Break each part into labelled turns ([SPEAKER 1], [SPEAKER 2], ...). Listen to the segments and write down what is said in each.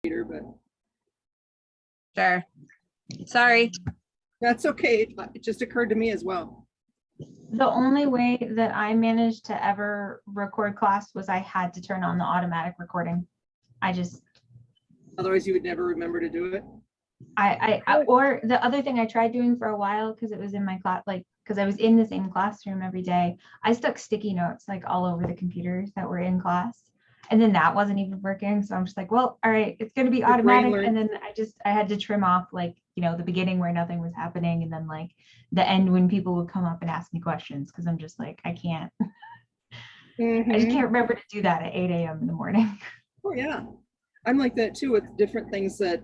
[SPEAKER 1] but
[SPEAKER 2] Sure. Sorry.
[SPEAKER 1] that's okay. It just occurred to me as well.
[SPEAKER 3] The only way that I managed to ever record class was I had to turn on the automatic recording.
[SPEAKER 1] Otherwise, you would never remember to do it.
[SPEAKER 3] Or the other thing I tried doing for a while, because it was in my class, like, because I was in the same classroom every day, I stuck sticky notes like all over the computers that were in class. And then that wasn't even working. So I'm just like, well, all right, it's going to be automatic. And then I had to trim off like, the beginning where nothing was happening. And then like the end when people would come up and ask me questions. Cause I'm just like, I can't, I just can't remember to do that at 8 a.m. in the morning.
[SPEAKER 1] Oh yeah. I'm like that too with different things that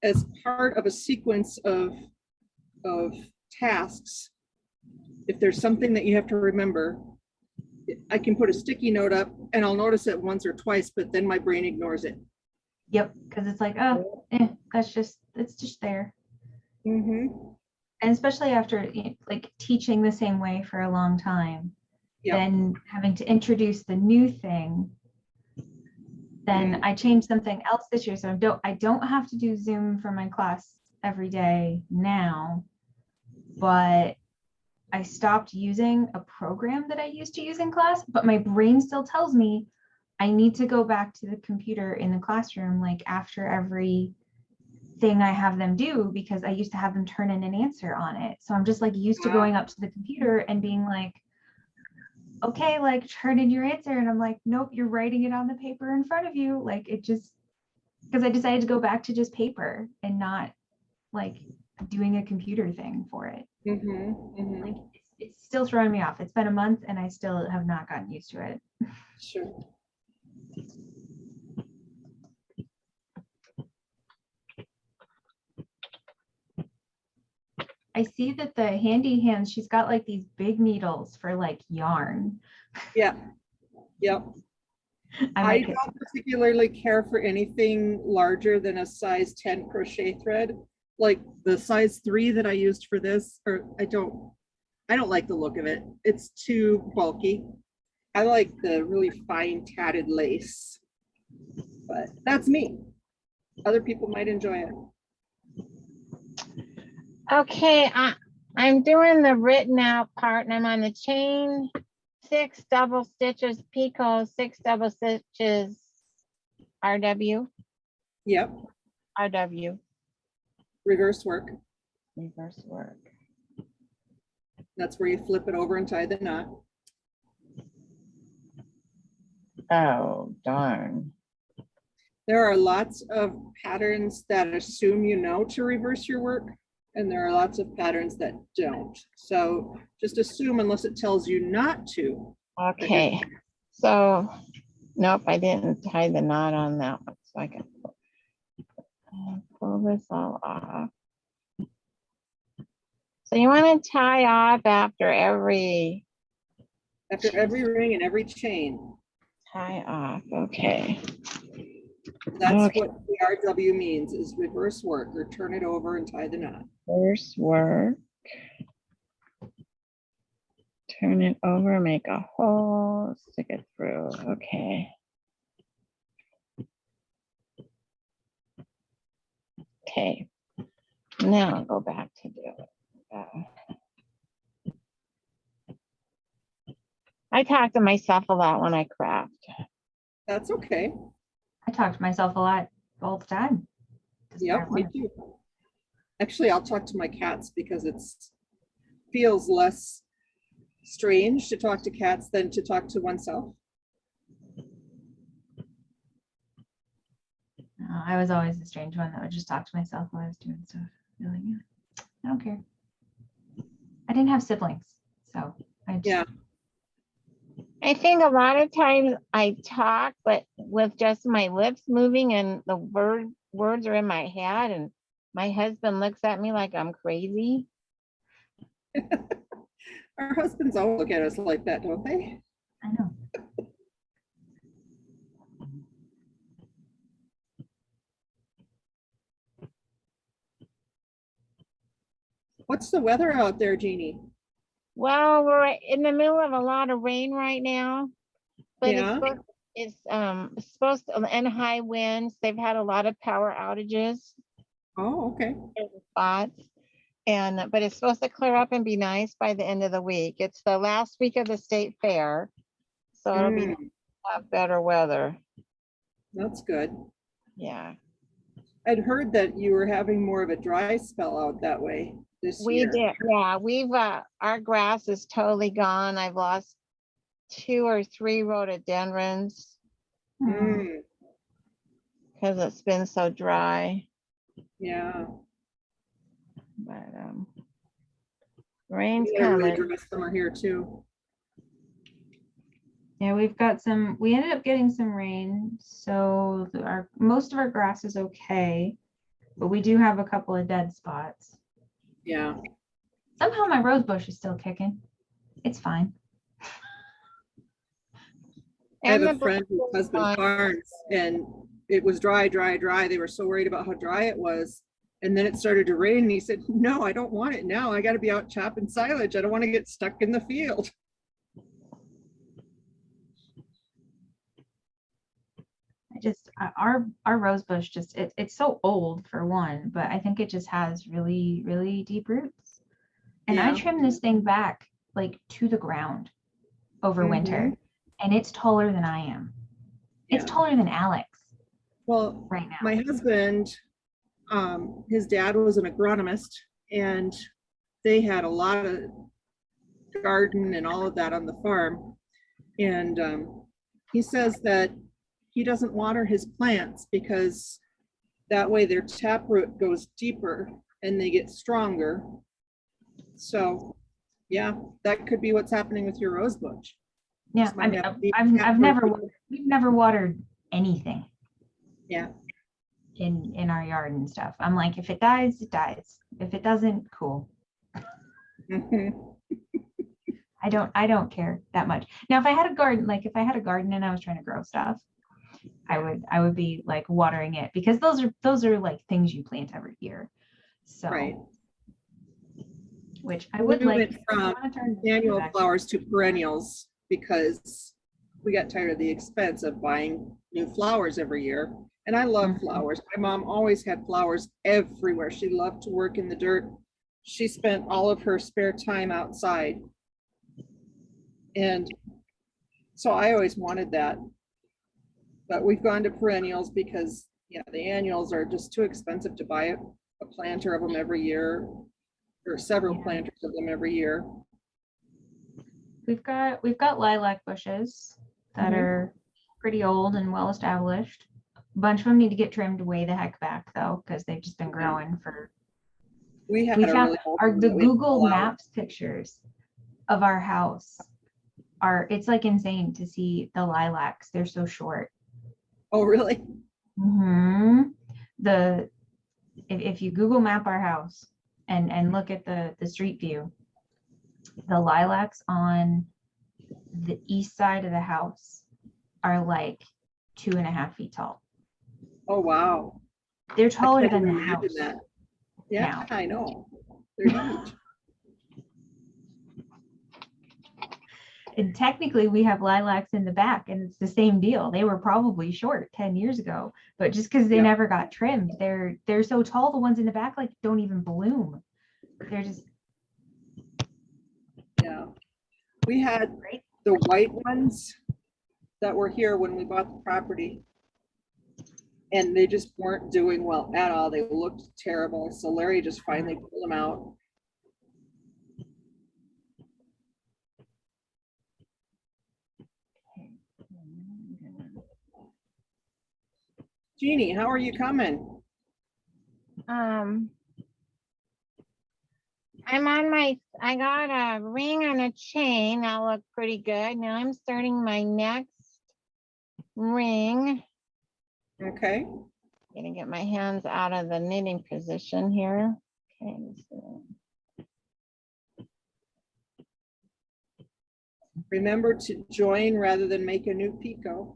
[SPEAKER 1] as part of a sequence of tasks, if there's something that you have to remember, I can put a sticky note up and I'll notice it once or twice, but then my brain ignores it.
[SPEAKER 3] Yep, because it's like, oh, it's just there.
[SPEAKER 1] Mm-hmm.
[SPEAKER 3] And especially after like teaching the same way for a long time, then having to introduce the new thing. Then I changed something else this year, so I don't have to do Zoom for my class every day now, but I stopped using a program that I used to use in class, but my brain still tells me I need to go back to the computer in the classroom, like after every thing I have them do, because I used to have them turn in an answer on it. So I'm just like used to going up to the computer and being like, okay, like turn in your answer. And I'm like, nope, you're writing it on the paper in front of you. Like it just, because I decided to go back to just paper and not like doing a computer thing for it. Like it's still throwing me off. It's been a month and I still have not gotten used to it.
[SPEAKER 1] Sure.
[SPEAKER 3] I see that the handy hands, she's got like these big needles for like yarn.
[SPEAKER 1] Yeah. Yep. I don't particularly care for anything larger than a size 10 crochet thread. Like the size 3 that I used for this, or I don't like the look of it. It's too bulky. I like the really fine tatted lace, but that's me. Other people might enjoy it.
[SPEAKER 4] Okay, I'm doing the written out part and I'm on the chain 6 double stitches picot, 6 double stitches RW.
[SPEAKER 1] Yep.
[SPEAKER 4] RW.
[SPEAKER 1] Reverse work.
[SPEAKER 4] Reverse work.
[SPEAKER 1] That's where you flip it over and tie the knot.
[SPEAKER 4] Oh, darn.
[SPEAKER 1] There are lots of patterns that assume you know to reverse your work, and there are lots of patterns that don't. So just assume unless it tells you not to.
[SPEAKER 4] Okay, so nope, I didn't tie the knot on that one, so I can pull this all off. So you want to tie off after every
[SPEAKER 1] ring and every chain.
[SPEAKER 4] Tie off, okay.
[SPEAKER 1] That's what the RW means, is reverse work, or turn it over and tie the knot.
[SPEAKER 4] Reverse work. Turn it over, make a hole, stick it through, okay. Okay, now I'll go back to do it. I talk to myself a lot when I craft.
[SPEAKER 1] That's okay.
[SPEAKER 3] I talk to myself a lot all the time.
[SPEAKER 1] Yep, me too. Actually, I'll talk to my cats because it feels less strange to talk to cats than to talk to oneself.
[SPEAKER 3] I was always a strange one that would just talk to myself while I was doing stuff. You're like, yeah, I don't care. I didn't have siblings, so I just,
[SPEAKER 1] yeah.
[SPEAKER 4] I think a lot of times I talk, but with just my lips moving and the words are in my head, and my husband looks at me like I'm crazy.
[SPEAKER 1] Our husbands all look at us like that, don't they?
[SPEAKER 3] I know.
[SPEAKER 1] What's the weather out there, Jeannie?
[SPEAKER 4] Well, we're in the middle of a lot of rain right now, but
[SPEAKER 1] yeah.
[SPEAKER 4] It's supposed to, and high winds. They've had a lot of power outages
[SPEAKER 1] Oh, okay.
[SPEAKER 4] in spots. And but it's supposed to clear up and be nice by the end of the week. It's the last week of the state fair. So it'll be have better weather.
[SPEAKER 1] That's good.
[SPEAKER 4] Yeah.
[SPEAKER 1] I'd heard that you were having more of a dry spell out that way this
[SPEAKER 4] We
[SPEAKER 1] year.
[SPEAKER 4] did, yeah, we've our grass is totally gone. I've lost 2 or 3 rhododendrons
[SPEAKER 1] Mm,
[SPEAKER 4] because it's been so dry.
[SPEAKER 1] yeah.
[SPEAKER 4] But rain's
[SPEAKER 1] We had a really
[SPEAKER 4] coming.
[SPEAKER 1] dry summer here too.
[SPEAKER 3] Yeah, we've got some, we ended up getting some rain, so most of our grass is okay, but we do have a couple of dead spots.
[SPEAKER 1] Yeah.
[SPEAKER 3] Somehow my rose bush is still kicking. It's fine.
[SPEAKER 1] I have
[SPEAKER 4] And
[SPEAKER 1] a
[SPEAKER 4] the
[SPEAKER 1] friend whose
[SPEAKER 4] bushes
[SPEAKER 1] husband
[SPEAKER 4] fine.
[SPEAKER 1] farms, and it was dry, dry, dry. They were so worried about how dry it was. And then it started to rain, and he said, no, I don't want it now. I got to be out chopping silage. I don't want to get stuck in the field.
[SPEAKER 3] Our rose bush just, it's so old for one, but I think it just has really, really deep roots. And I
[SPEAKER 1] Yeah.
[SPEAKER 3] trimmed this thing back like to the ground over winter, and it's taller than I am. It's
[SPEAKER 1] Yeah.
[SPEAKER 3] taller than Alex
[SPEAKER 1] Well,
[SPEAKER 3] right now.
[SPEAKER 1] my husband, his dad was an agronomist, and they had a lot of garden and all of that on the farm. And he says that he doesn't water his plants because that way their taproot goes deeper and they get stronger. So yeah, that could be what's happening with your rose bush.
[SPEAKER 3] Yeah,
[SPEAKER 1] Just might
[SPEAKER 3] I
[SPEAKER 1] have
[SPEAKER 3] mean,
[SPEAKER 1] to be
[SPEAKER 3] we've never watered anything
[SPEAKER 1] Yeah.
[SPEAKER 3] in our yard and stuff. I'm like, if it dies, it dies. If it doesn't, cool.
[SPEAKER 1] Mhm.
[SPEAKER 3] I don't care that much. Now, if I had a garden, like if I had a garden and I was trying to grow stuff, I would be like watering it, because those are like things you plant every year. So,
[SPEAKER 1] Right.
[SPEAKER 3] which I would
[SPEAKER 1] We
[SPEAKER 3] like.
[SPEAKER 1] went from annual flowers to perennials because we got tired of the expense of buying new flowers every year. And I love flowers. My mom always had flowers everywhere. She loved to work in the dirt. She spent all of her spare time outside. And so I always wanted that. But we've gone to perennials because, yeah, the annuals are just too expensive to buy a planter of them every year, or several planters of them every year.
[SPEAKER 3] We've got lilac bushes that are pretty old and well established. A bunch of them need to get trimmed way the heck back though, because they've just been growing for.
[SPEAKER 1] We had
[SPEAKER 3] We
[SPEAKER 1] a
[SPEAKER 3] found
[SPEAKER 1] really old
[SPEAKER 3] our
[SPEAKER 1] one
[SPEAKER 3] the
[SPEAKER 1] that we had to
[SPEAKER 3] Google
[SPEAKER 1] pull out.
[SPEAKER 3] Maps pictures of our house are, it's like insane to see the lilacs. They're so short.
[SPEAKER 1] Oh, really?
[SPEAKER 3] If you Google map our house and look at the street view, the lilacs on the east side of the house are like 2.5 feet tall.
[SPEAKER 1] Oh, wow.
[SPEAKER 3] They're
[SPEAKER 1] I
[SPEAKER 3] taller
[SPEAKER 1] can't
[SPEAKER 3] than the
[SPEAKER 1] even imagine
[SPEAKER 3] house.
[SPEAKER 1] that. Yeah,
[SPEAKER 3] now.
[SPEAKER 1] I know. They're huge.
[SPEAKER 3] And technically we have lilacs in the back, and it's the same deal. They were probably short 10 years ago, but just because they
[SPEAKER 1] Yep.
[SPEAKER 3] never got trimmed, they're so tall, the ones in the back like don't even bloom. They're just
[SPEAKER 1] Yeah. We had
[SPEAKER 3] great.
[SPEAKER 1] the white ones that were here when we bought the property, and they just weren't doing well at all. They looked terrible. So Larry just finally pulled them out. Jeannie, how are you coming?
[SPEAKER 4] I'm on I got a ring and a chain. That look pretty good. Now I'm starting my next ring.
[SPEAKER 1] Okay.
[SPEAKER 4] Gonna get my hands out of the knitting position here. Okay.
[SPEAKER 1] Remember to join rather than make a new picot.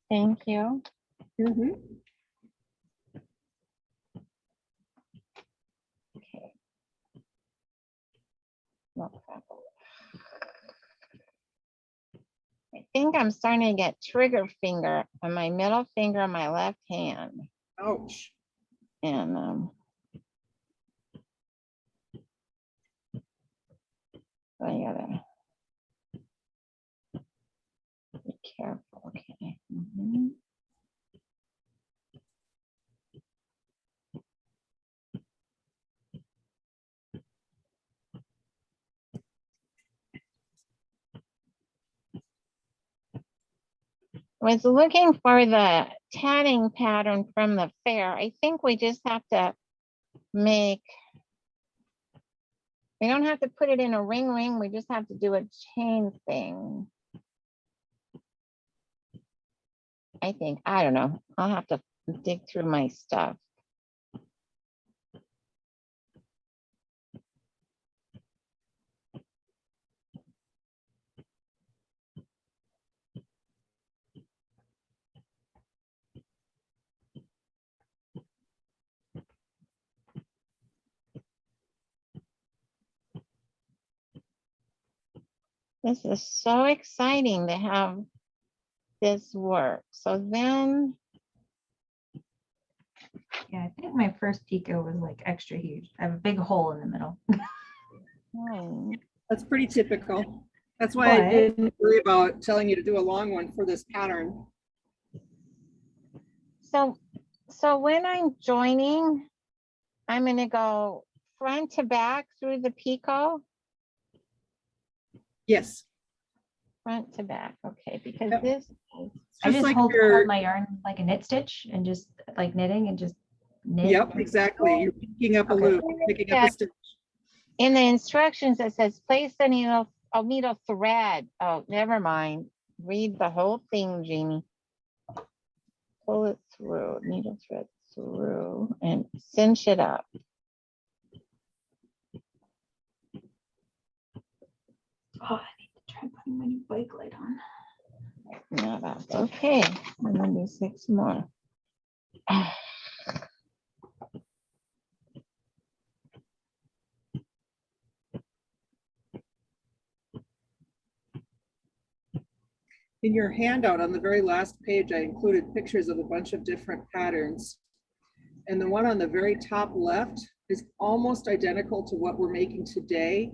[SPEAKER 4] Thank you. I think I'm starting to get trigger finger on my middle finger on my left hand.
[SPEAKER 1] Ouch.
[SPEAKER 4] And I gotta be careful. Okay. Mhm. Was looking for the tatting pattern from the fair. I think we just have to make, we don't have to put it in a ring. We just have to do a chain thing. I think, I don't know. I'll have to dig through my stuff. This is so exciting to have this work. So then,
[SPEAKER 3] Yeah, I think my first Pico was like extra huge. I have a big hole in the middle.
[SPEAKER 1] That's pretty typical. That's why I
[SPEAKER 3] But-
[SPEAKER 1] didn't worry about telling you to do a long one for this pattern.
[SPEAKER 4] so when I'm joining, I'm gonna go front to back through the picot,
[SPEAKER 1] Yes.
[SPEAKER 4] front to back. Okay, because
[SPEAKER 1] Yep.
[SPEAKER 4] this,
[SPEAKER 3] I
[SPEAKER 1] Just
[SPEAKER 3] just
[SPEAKER 1] like
[SPEAKER 3] hold
[SPEAKER 1] your,
[SPEAKER 3] my yarn like a knit stitch and just like knitting and just knit.
[SPEAKER 1] yep, exactly. You're picking up a
[SPEAKER 3] Okay.
[SPEAKER 1] loop, picking up a stitch.
[SPEAKER 4] in the instructions, it says place the needle thread. Oh, never mind. Read the whole thing, Jamie. Pull it through, needle thread through and cinch it up.
[SPEAKER 3] Oh, I need to try putting my new bike light on.
[SPEAKER 4] Not up. Okay, I'm gonna do 6 more.
[SPEAKER 1] In your handout on the very last page, I included pictures of a bunch of different patterns. And the one on the very top left is almost identical to what we're making today,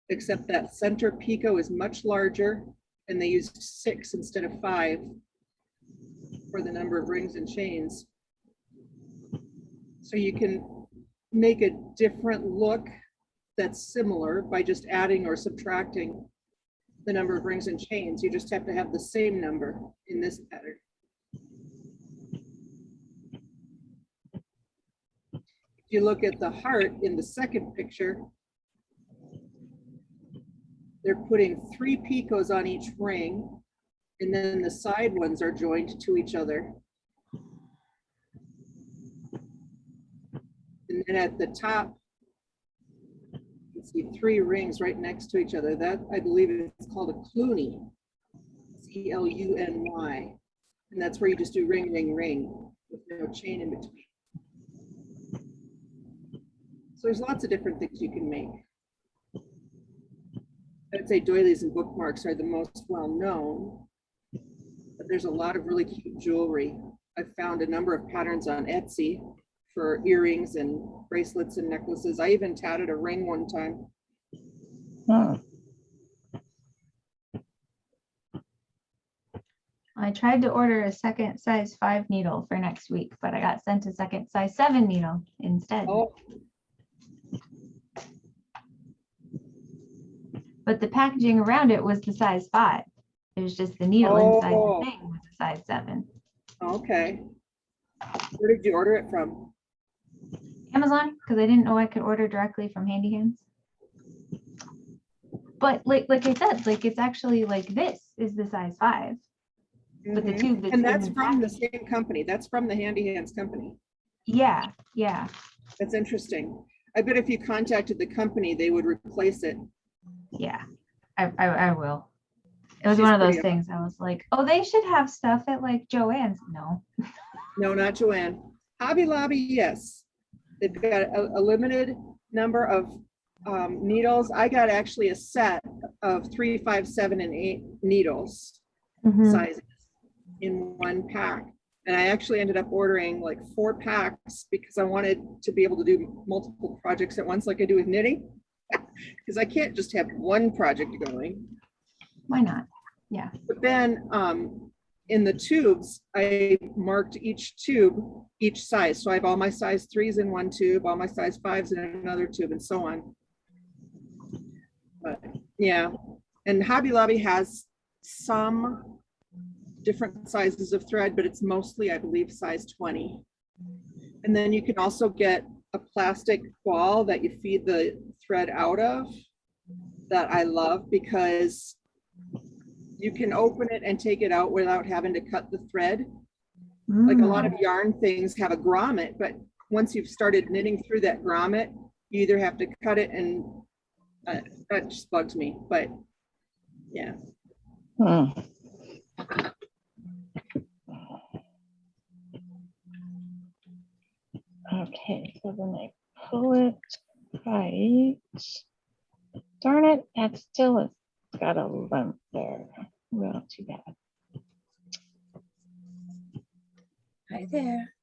[SPEAKER 1] except that center picot is much larger and they used 6 instead of 5 for the number of rings and chains. So you can make a different look that's similar by just adding or subtracting the number of rings and chains. You just have to have the same number in this pattern. If you look at the heart in the second picture, they're putting 3 picots on each ring, and then the side ones are joined to each other. And then at the top, you see 3 rings right next to each other. That, I believe, it's called a cluny, C-L-U-N-Y. And that's where you just do ring, ring, ring with no chain in between. So there's lots of different things you can make. I'd say doilies and bookmarks are the most well-known, but there's a lot of really cute jewelry. I've found a number of patterns on Etsy for earrings and bracelets and necklaces. I even tatted a ring one time.
[SPEAKER 3] I tried to order a second size 5 needle for next week, but I got sent a second size 7 needle instead.
[SPEAKER 1] Oh,
[SPEAKER 3] But the packaging around it was the size 5. It was just the needle inside
[SPEAKER 1] Oh.
[SPEAKER 3] the thing was a size 7.
[SPEAKER 1] okay. Where did you order it from?
[SPEAKER 3] Amazon, because I didn't know I could order directly from Handy Hands. But like I said, like it's actually like this is the size 5. But the
[SPEAKER 1] Mhm.
[SPEAKER 3] tube that's
[SPEAKER 1] And
[SPEAKER 3] in
[SPEAKER 1] that's
[SPEAKER 3] the
[SPEAKER 1] from the
[SPEAKER 3] package-
[SPEAKER 1] same company. That's from the Handy Hands company.
[SPEAKER 3] Yeah, yeah.
[SPEAKER 1] That's interesting. I bet if you contacted the company, they would replace it.
[SPEAKER 3] Yeah, I will. It was
[SPEAKER 1] She's
[SPEAKER 3] one of those
[SPEAKER 1] pretty
[SPEAKER 3] things. I was like, oh, they should have stuff at like Joann's. No.
[SPEAKER 1] No, not Joanne. Hobby Lobby, yes. They've got a limited number of needles. I got actually a set of 3, 5, 7, and 8 needles
[SPEAKER 3] Mhm.
[SPEAKER 1] sizes in one pack. And I actually ended up ordering like 4 packs because I wanted to be able to do multiple projects at once like I do with knitting. Because I can't just have one project going.
[SPEAKER 3] Why not? Yeah.
[SPEAKER 1] But then in the tubes, I marked each tube, each size. So I have all my size 3s in one tube, all my size 5s in another tube, and so on. But yeah, and Hobby Lobby has some different sizes of thread, but it's mostly, I believe, size 20. And then you can also get a plastic ball that you feed the thread out of that I love because you can open it and take it out without having to cut the thread. Like a lot of yarn things have a grommet, but once you've started knitting through that grommet, you either have to cut it and that just bugs me, but yeah.
[SPEAKER 4] Okay, so then I pull it right. Darn it, that still has got a lump there. Well, too bad.
[SPEAKER 2] Hi there.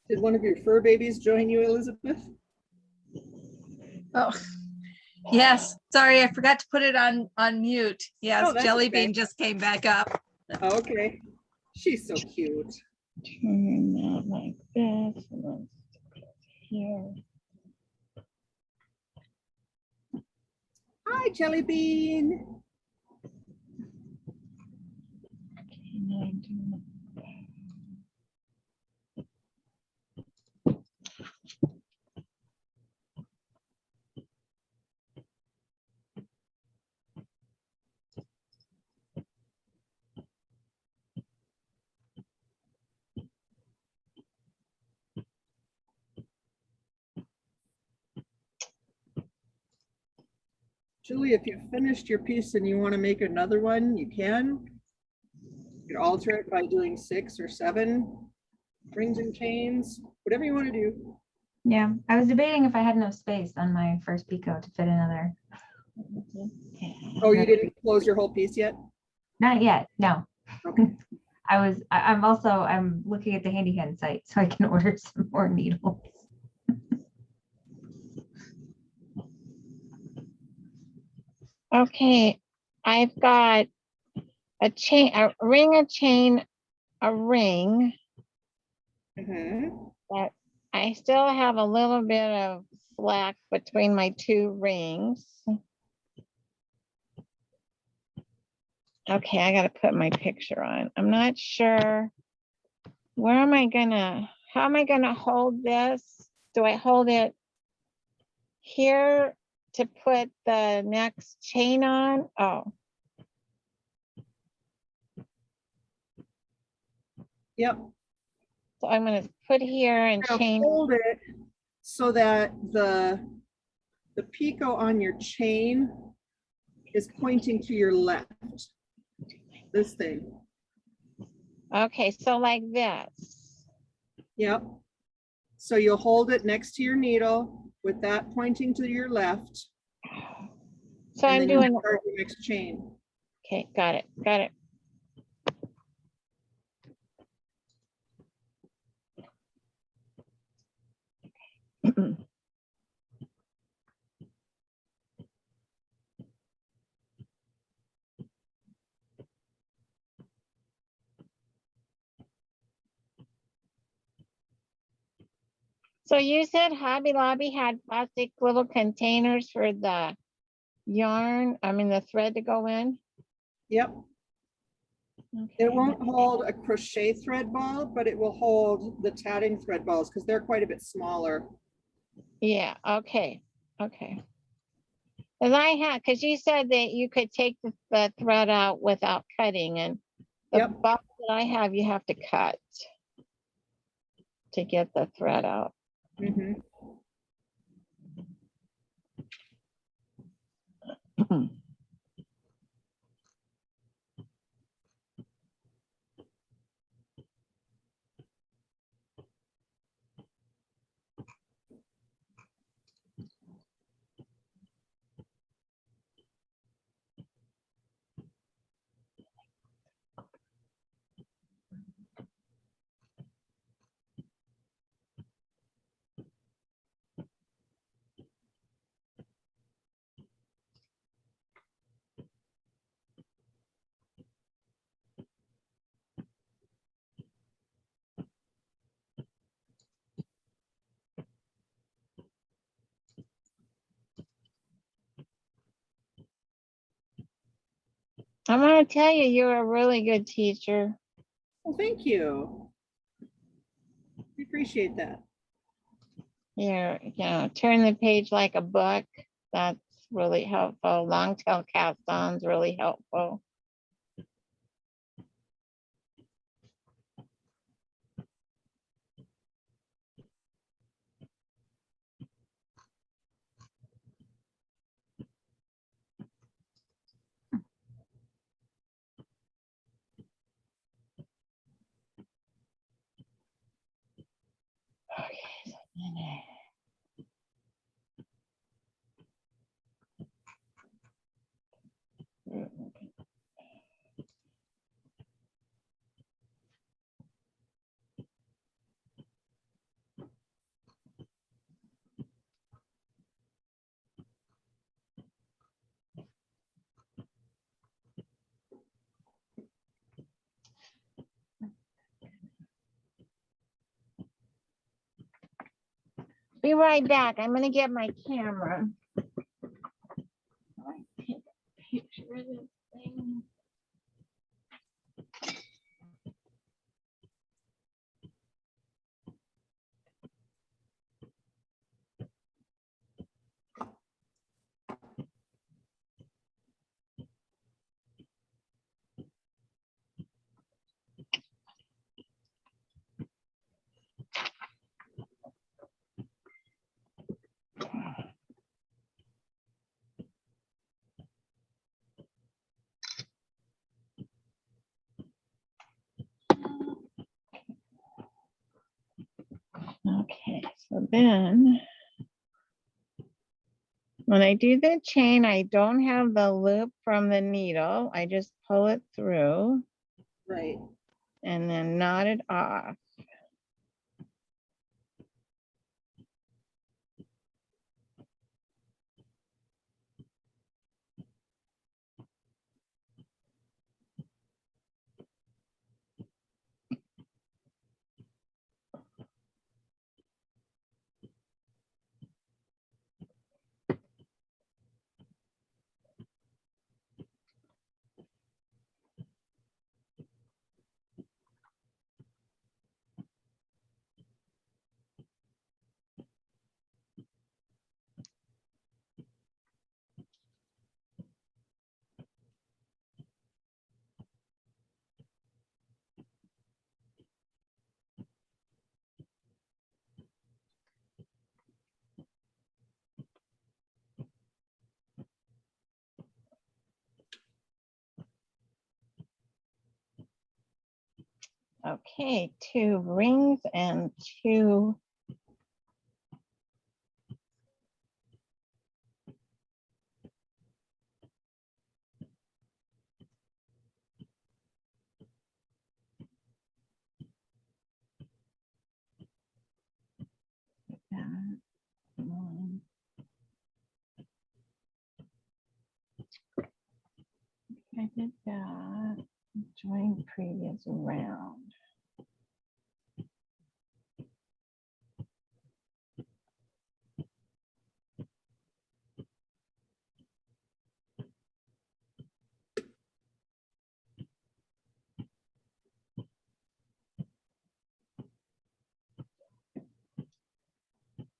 [SPEAKER 1] Did one of your fur babies join you, Elizabeth?
[SPEAKER 2] Oh, yes. Sorry, I forgot to put it on mute. Yes,
[SPEAKER 1] Oh, that's
[SPEAKER 2] Jelly
[SPEAKER 1] okay.
[SPEAKER 2] Bean just came back up.
[SPEAKER 1] Okay. She's so cute.
[SPEAKER 4] Turn that like this and then stick it here.
[SPEAKER 1] Hi, Jelly Bean.
[SPEAKER 4] Okay, now I'm doing it.
[SPEAKER 1] Julie, if you've finished your piece and you want to make another one, you can. You can alter it by doing 6 or 7 rings and chains, whatever you want to do.
[SPEAKER 3] Yeah. I was debating if I had enough space on my first Pico to fit another.
[SPEAKER 1] Oh, you didn't close your whole piece yet?
[SPEAKER 3] Not yet. No.
[SPEAKER 1] Okay.
[SPEAKER 3] I'm looking at the handy hand site so I can order some more needles.
[SPEAKER 4] Okay, I've got a chain, a ring, a chain, a ring. But I still have a little bit of slack between my 2 rings. Okay, I got to put my picture on. I'm not sure. Where am I gonna, how am I gonna hold this? Do I hold it here to put the next chain on? Oh,
[SPEAKER 1] Yep.
[SPEAKER 4] so I'm gonna put here and
[SPEAKER 1] Now
[SPEAKER 4] chain.
[SPEAKER 1] hold it so that the picot on your chain is pointing to your left. This thing.
[SPEAKER 4] Okay, so like this.
[SPEAKER 1] Yep. So you'll hold it next to your needle with that pointing to your left.
[SPEAKER 4] So
[SPEAKER 1] and
[SPEAKER 4] I'm
[SPEAKER 1] then you
[SPEAKER 4] doing,
[SPEAKER 1] start the next chain.
[SPEAKER 4] okay, got it, got it. So you said Hobby Lobby had plastic little containers for the yarn, I mean the thread to go in?
[SPEAKER 1] Yep.
[SPEAKER 4] Okay.
[SPEAKER 1] It won't hold a crochet thread ball, but it will hold the tatting thread balls because they're quite a bit smaller.
[SPEAKER 4] Yeah, okay, okay. Cause I had, cause you said that you could take the thread out without cutting, and the
[SPEAKER 1] Yep.
[SPEAKER 4] box that I have, you have to cut to get the thread out.
[SPEAKER 1] Mhm.
[SPEAKER 4] I want to tell you, you're a really good teacher.
[SPEAKER 1] Well, thank you. I appreciate that.
[SPEAKER 4] You're, turn the page like a book. That's really helpful. Long tail capstone really helpful. Okay, be right back. I'm gonna get my camera. Take a picture of this thing. Okay, so then when I do the chain, I don't have the loop from the needle. I just pull it through
[SPEAKER 1] Right.
[SPEAKER 4] and then knot it off. Okay, 2 rings and 2 . One. I did that. Join previous round.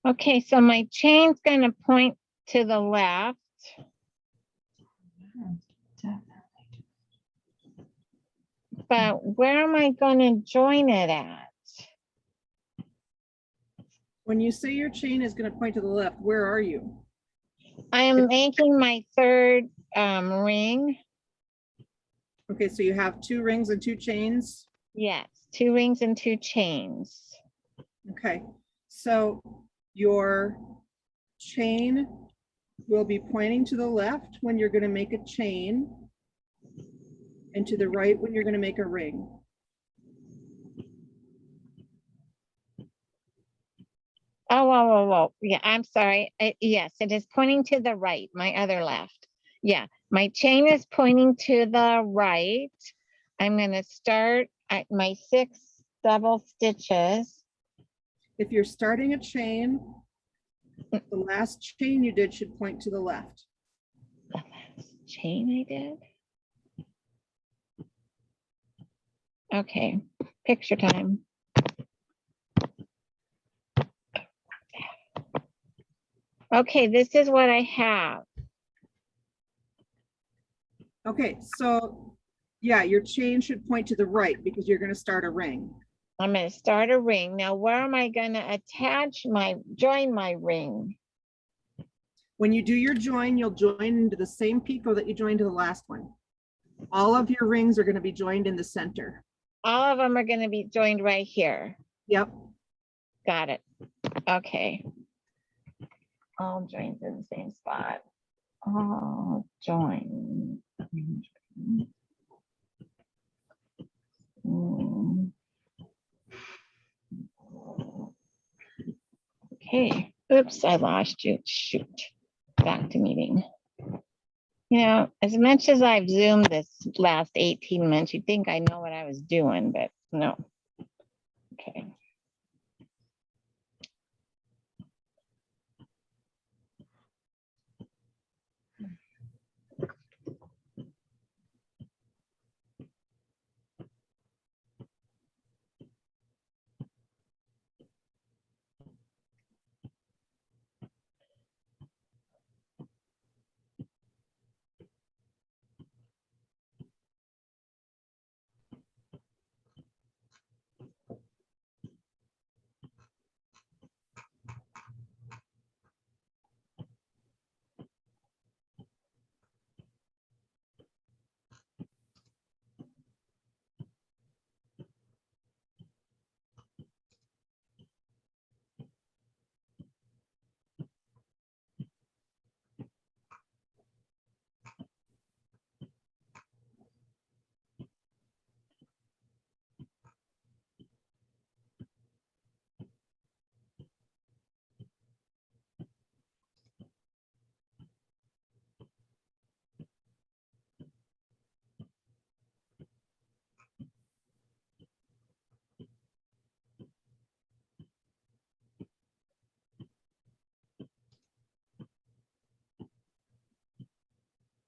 [SPEAKER 4] Okay, so my chain's going to point to the left. But where am I going to join it at?
[SPEAKER 1] When you say your chain is going to point to the left, where are you?
[SPEAKER 4] I am making my 3rd ring.
[SPEAKER 1] Okay, so you have 2 rings and 2 chains.
[SPEAKER 4] Yes, 2 rings and 2 chains.
[SPEAKER 1] Okay, so your chain will be pointing to the left when you're going to make a chain, and to the right when you're going to make a ring.
[SPEAKER 4] Oh, yeah, I'm sorry. Yes, it is pointing to the right, my other left. Yeah, my chain is pointing to the right. I'm going to start at my 6 double stitches.
[SPEAKER 1] If you're starting a chain, the last chain you did should point to the left.
[SPEAKER 4] The last chain I did? Okay, picture time. Okay, this is what I have.
[SPEAKER 1] Okay, so yeah, your chain should point to the right because you're going to start a ring.
[SPEAKER 4] I'm gonna start a ring. Now, where am I gonna attach join my ring?
[SPEAKER 1] When you do your join, you'll join into the same picot that you joined to the last one. All of your rings are going to be joined in the center.
[SPEAKER 4] All of them are gonna be joined right here.
[SPEAKER 1] Yep.
[SPEAKER 4] Got it. Okay. All joined in the same spot. All joined. Okay. Oops, I lost you. Shoot. Back to meeting. You know, as much as I've Zoomed this last 18 months, you'd think I know what I was doing, but no. Okay.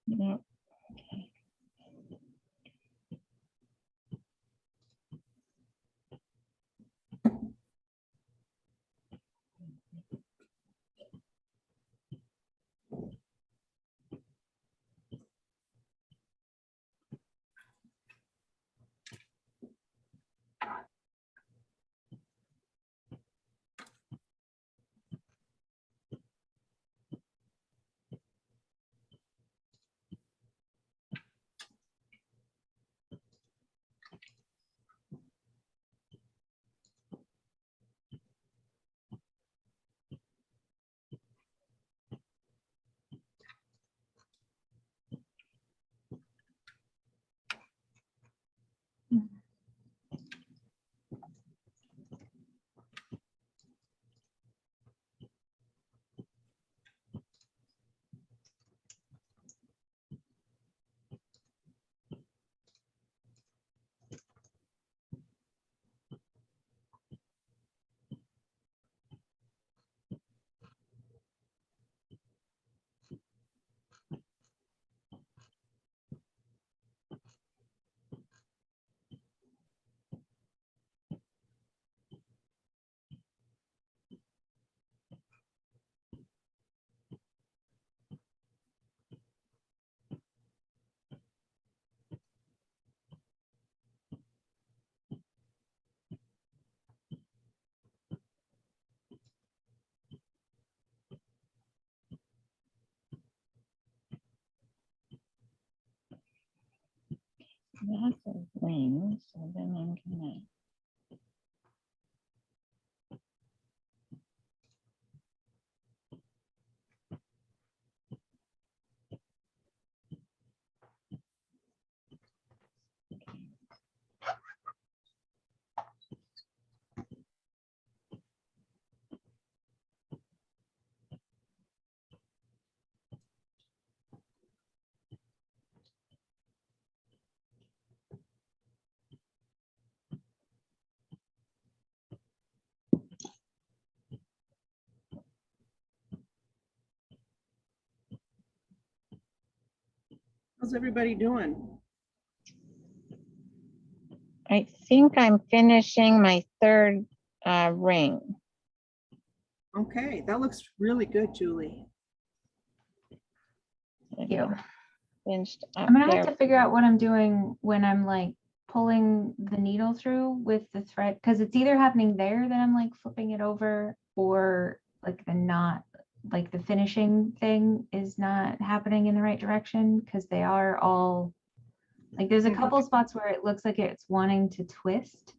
[SPEAKER 4] Yeah. Lots of wings, so then I'm gonna.
[SPEAKER 1] How's everybody doing?
[SPEAKER 4] I think I'm finishing my third ring.
[SPEAKER 1] Okay, that looks really good, Julie.
[SPEAKER 3] Thank you.
[SPEAKER 4] Finished up
[SPEAKER 3] I'm gonna
[SPEAKER 4] there.
[SPEAKER 3] have to figure out what I'm doing when I'm like pulling the needle through with the thread, because it's either happening there that I'm like flipping it over, or like the knot, like the finishing thing is not happening in the right direction, because they are all like, there's a couple spots where it looks like it's wanting to twist,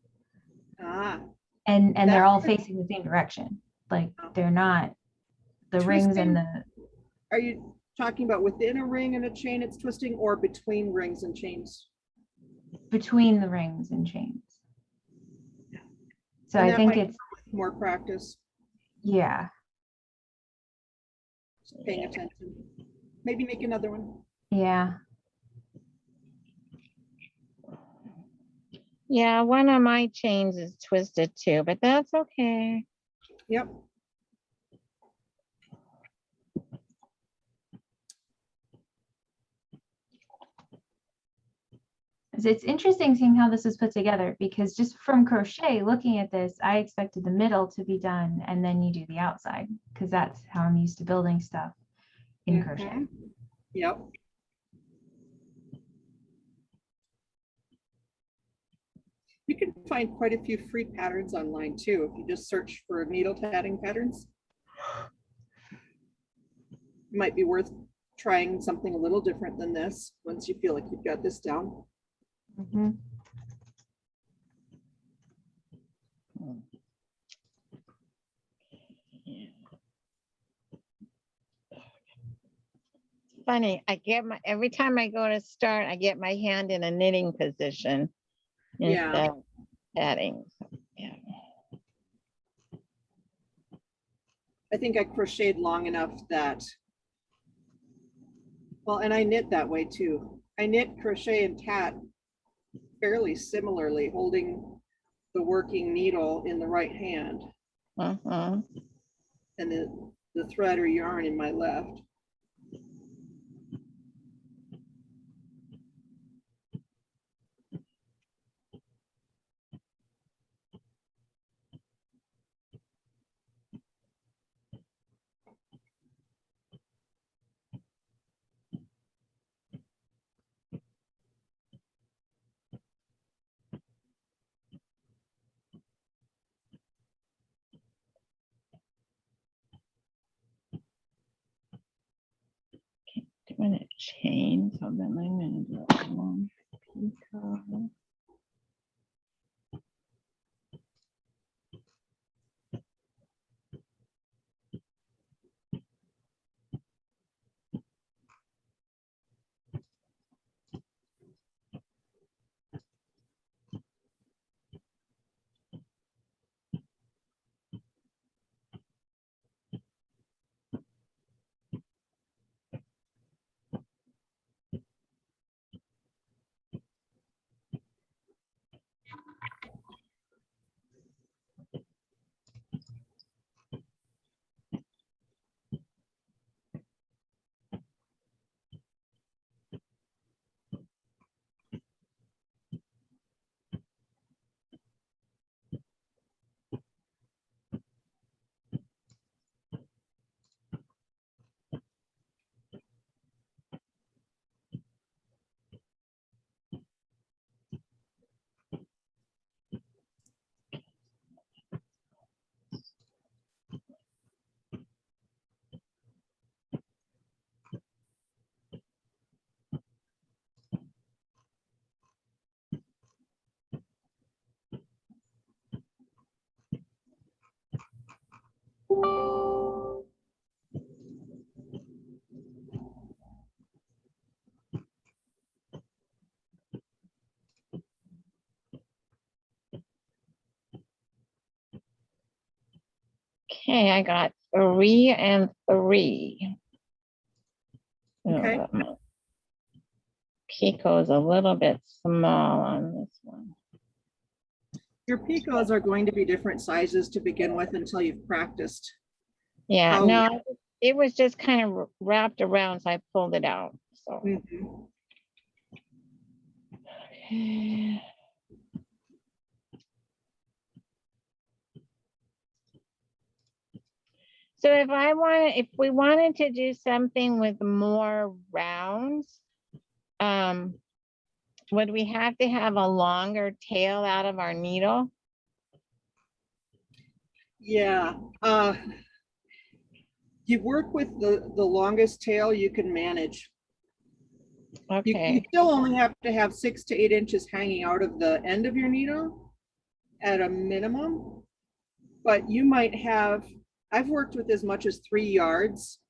[SPEAKER 1] Ah,
[SPEAKER 3] and they're all
[SPEAKER 1] That's-
[SPEAKER 3] facing the same direction. Like they're not the rings and the
[SPEAKER 1] are you talking about within a ring and a chain it's twisting, or between rings and chains?
[SPEAKER 3] between the rings and chains. So
[SPEAKER 1] And
[SPEAKER 3] I
[SPEAKER 1] that
[SPEAKER 3] think
[SPEAKER 1] might
[SPEAKER 3] it's,
[SPEAKER 1] be more practice,
[SPEAKER 3] yeah,
[SPEAKER 1] just paying attention. Maybe make another one.
[SPEAKER 3] yeah.
[SPEAKER 4] Yeah, one of my chains is twisted too, but that's okay.
[SPEAKER 1] Yep.
[SPEAKER 3] It's interesting seeing how this is put together, because just from crochet, looking at this, I expected the middle to be done and then you do the outside, because that's how I'm used to building stuff in crochet.
[SPEAKER 1] Mhm. Yep. You can find quite a few free patterns online too, if you just search for needle tatting patterns. It might be worth trying something a little different than this once you feel like you've got this down.
[SPEAKER 3] Mhm.
[SPEAKER 4] Funny, I get my, every time I go to start, I get my hand in a knitting position
[SPEAKER 1] Yeah.
[SPEAKER 4] instead of patting. Yeah.
[SPEAKER 1] I think I crocheted long enough that, well, and I knit that way too. I knit, crochet, and tat fairly similarly, holding the working needle in the right hand
[SPEAKER 4] Mhm.
[SPEAKER 1] and the thread or yarn in my left.
[SPEAKER 4] Doing a chain, so then I'm gonna do a long picot. Okay, I got 3 and 3.
[SPEAKER 1] Okay.
[SPEAKER 4] My picot is a little bit small on this one.
[SPEAKER 1] Your picots are going to be different sizes to begin with until you've practiced.
[SPEAKER 4] Yeah,
[SPEAKER 1] How-
[SPEAKER 4] no, it was just kind of wrapped around, so I pulled it out. So.
[SPEAKER 1] Mhm.
[SPEAKER 4] So if we wanted to do something with more rounds, would we have to have a longer tail out of our needle?
[SPEAKER 1] Yeah. You work with the longest tail you can manage. You
[SPEAKER 4] Okay,
[SPEAKER 1] still only have to have 6 to 8 inches hanging out of the end of your needle at a minimum. But you might have, I've worked with as much as 3 yards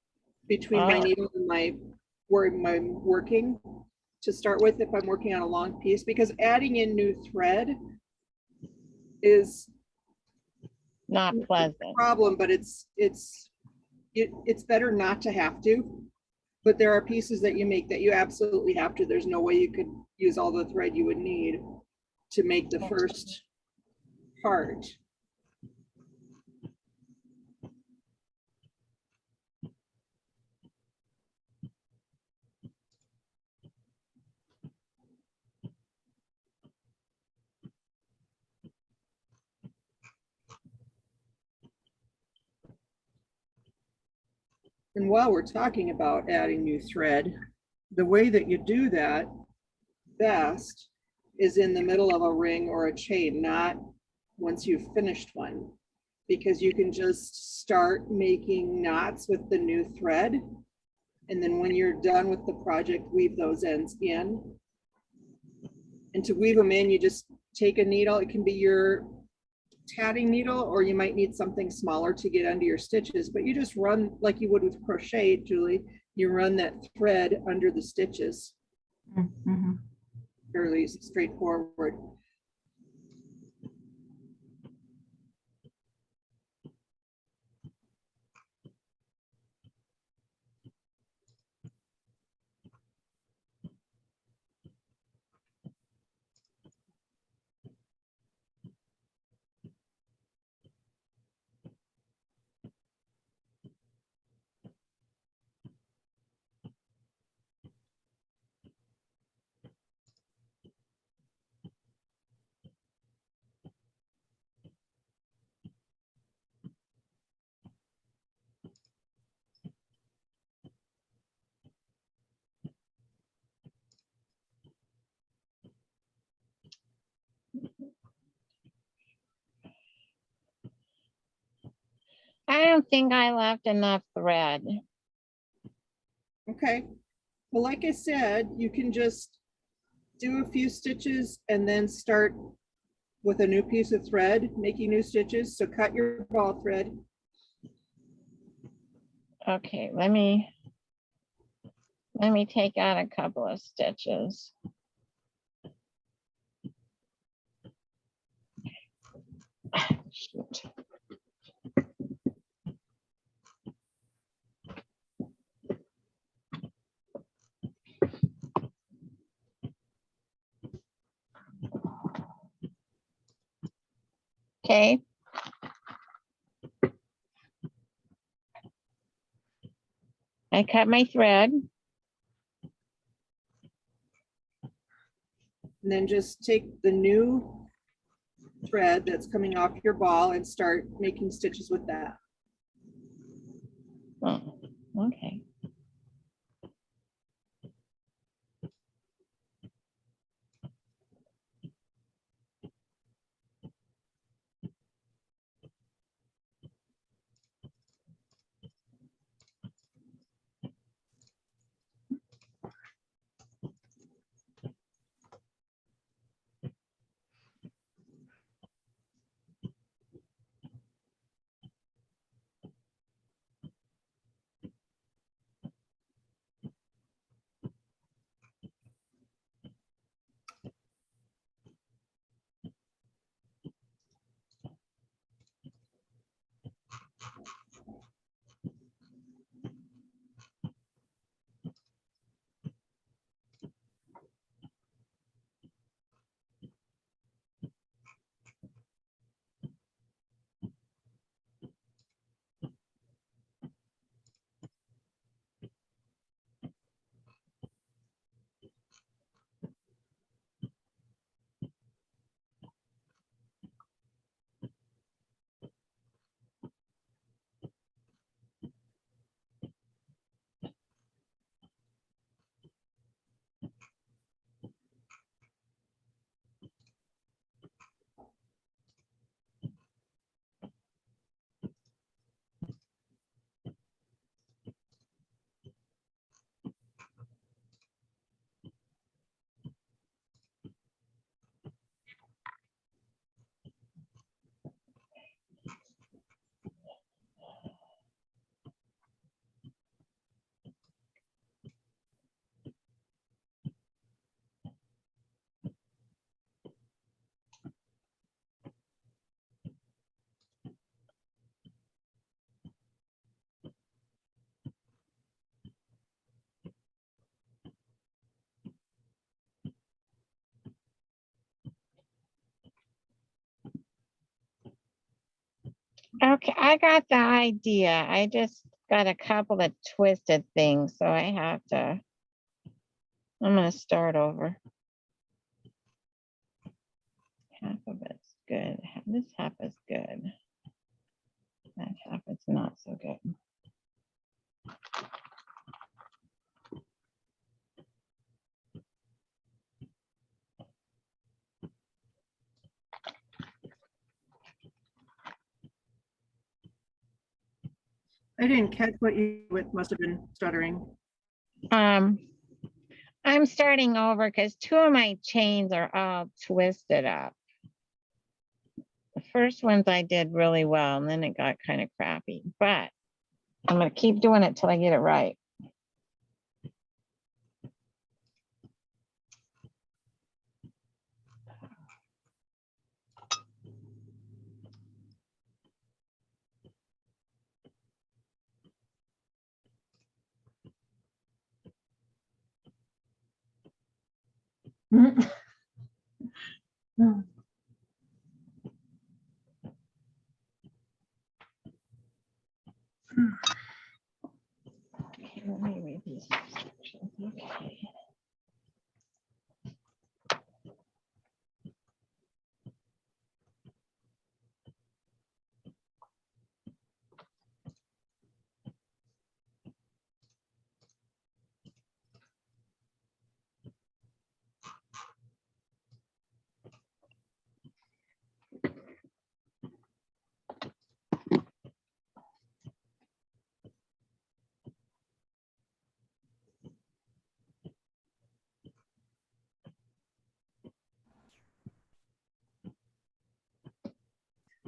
[SPEAKER 1] between my
[SPEAKER 4] Oh.
[SPEAKER 1] needle and where I'm working to start with if I'm working on a long piece, because adding in new thread is
[SPEAKER 4] not
[SPEAKER 1] a
[SPEAKER 4] pleasant.
[SPEAKER 1] problem, but it's better not to have to. But there are pieces that you make that you absolutely have to. There's no way you could use all the thread you would need to make the first part. And while we're talking about adding new thread, the way that you do that best is in the middle of a ring or a chain, not once you've finished one, because you can just start making knots with the new thread. And then when you're done with the project, weave those ends in. And to weave them in, you just take a needle. It can be your tatting needle, or you might need something smaller to get under your stitches, but you just run like you would with crochet, Julie. You run that thread under the stitches.
[SPEAKER 3] Mm-hmm.
[SPEAKER 1] Fairly straightforward.
[SPEAKER 4] I don't think I left enough thread.
[SPEAKER 1] Okay. Well, like I said, you can just do a few stitches and then start with a new piece of thread, making new stitches. So cut your ball thread.
[SPEAKER 4] Okay, let me take out a couple of stitches. Shoot. Okay. I cut my thread.
[SPEAKER 1] And then just take the new thread that's coming off your ball and start making stitches with that.
[SPEAKER 4] Oh, okay. Okay, I got the idea. I just got a couple of twisted things, so I have to, I'm gonna start over. Half of it's good. This half is good. That half is not so good.
[SPEAKER 1] I didn't catch what you with, must have been stuttering.
[SPEAKER 4] I'm starting over because two of my chains are all twisted up. The first ones I did really well, and then it got kind of crappy, but I'm gonna keep doing it till I get it right. Okay, let me read these instructions. Okay.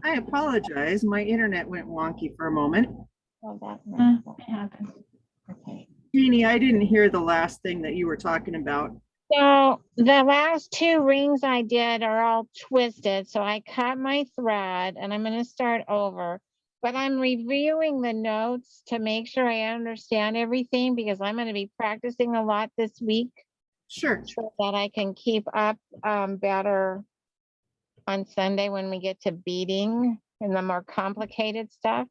[SPEAKER 1] I apologize. My internet went wonky for a moment.
[SPEAKER 4] Well, that
[SPEAKER 3] It happens.
[SPEAKER 4] okay.
[SPEAKER 1] Jeannie, I didn't hear the last thing that you were talking about.
[SPEAKER 4] So the last two rings I did are all twisted. So I cut my thread and I'm going to start over, but I'm reviewing the notes to make sure I understand everything because I'm going to be practicing a lot this week
[SPEAKER 1] Sure.
[SPEAKER 4] so that I can keep up better on Sunday when we get to beading and the more complicated stuff.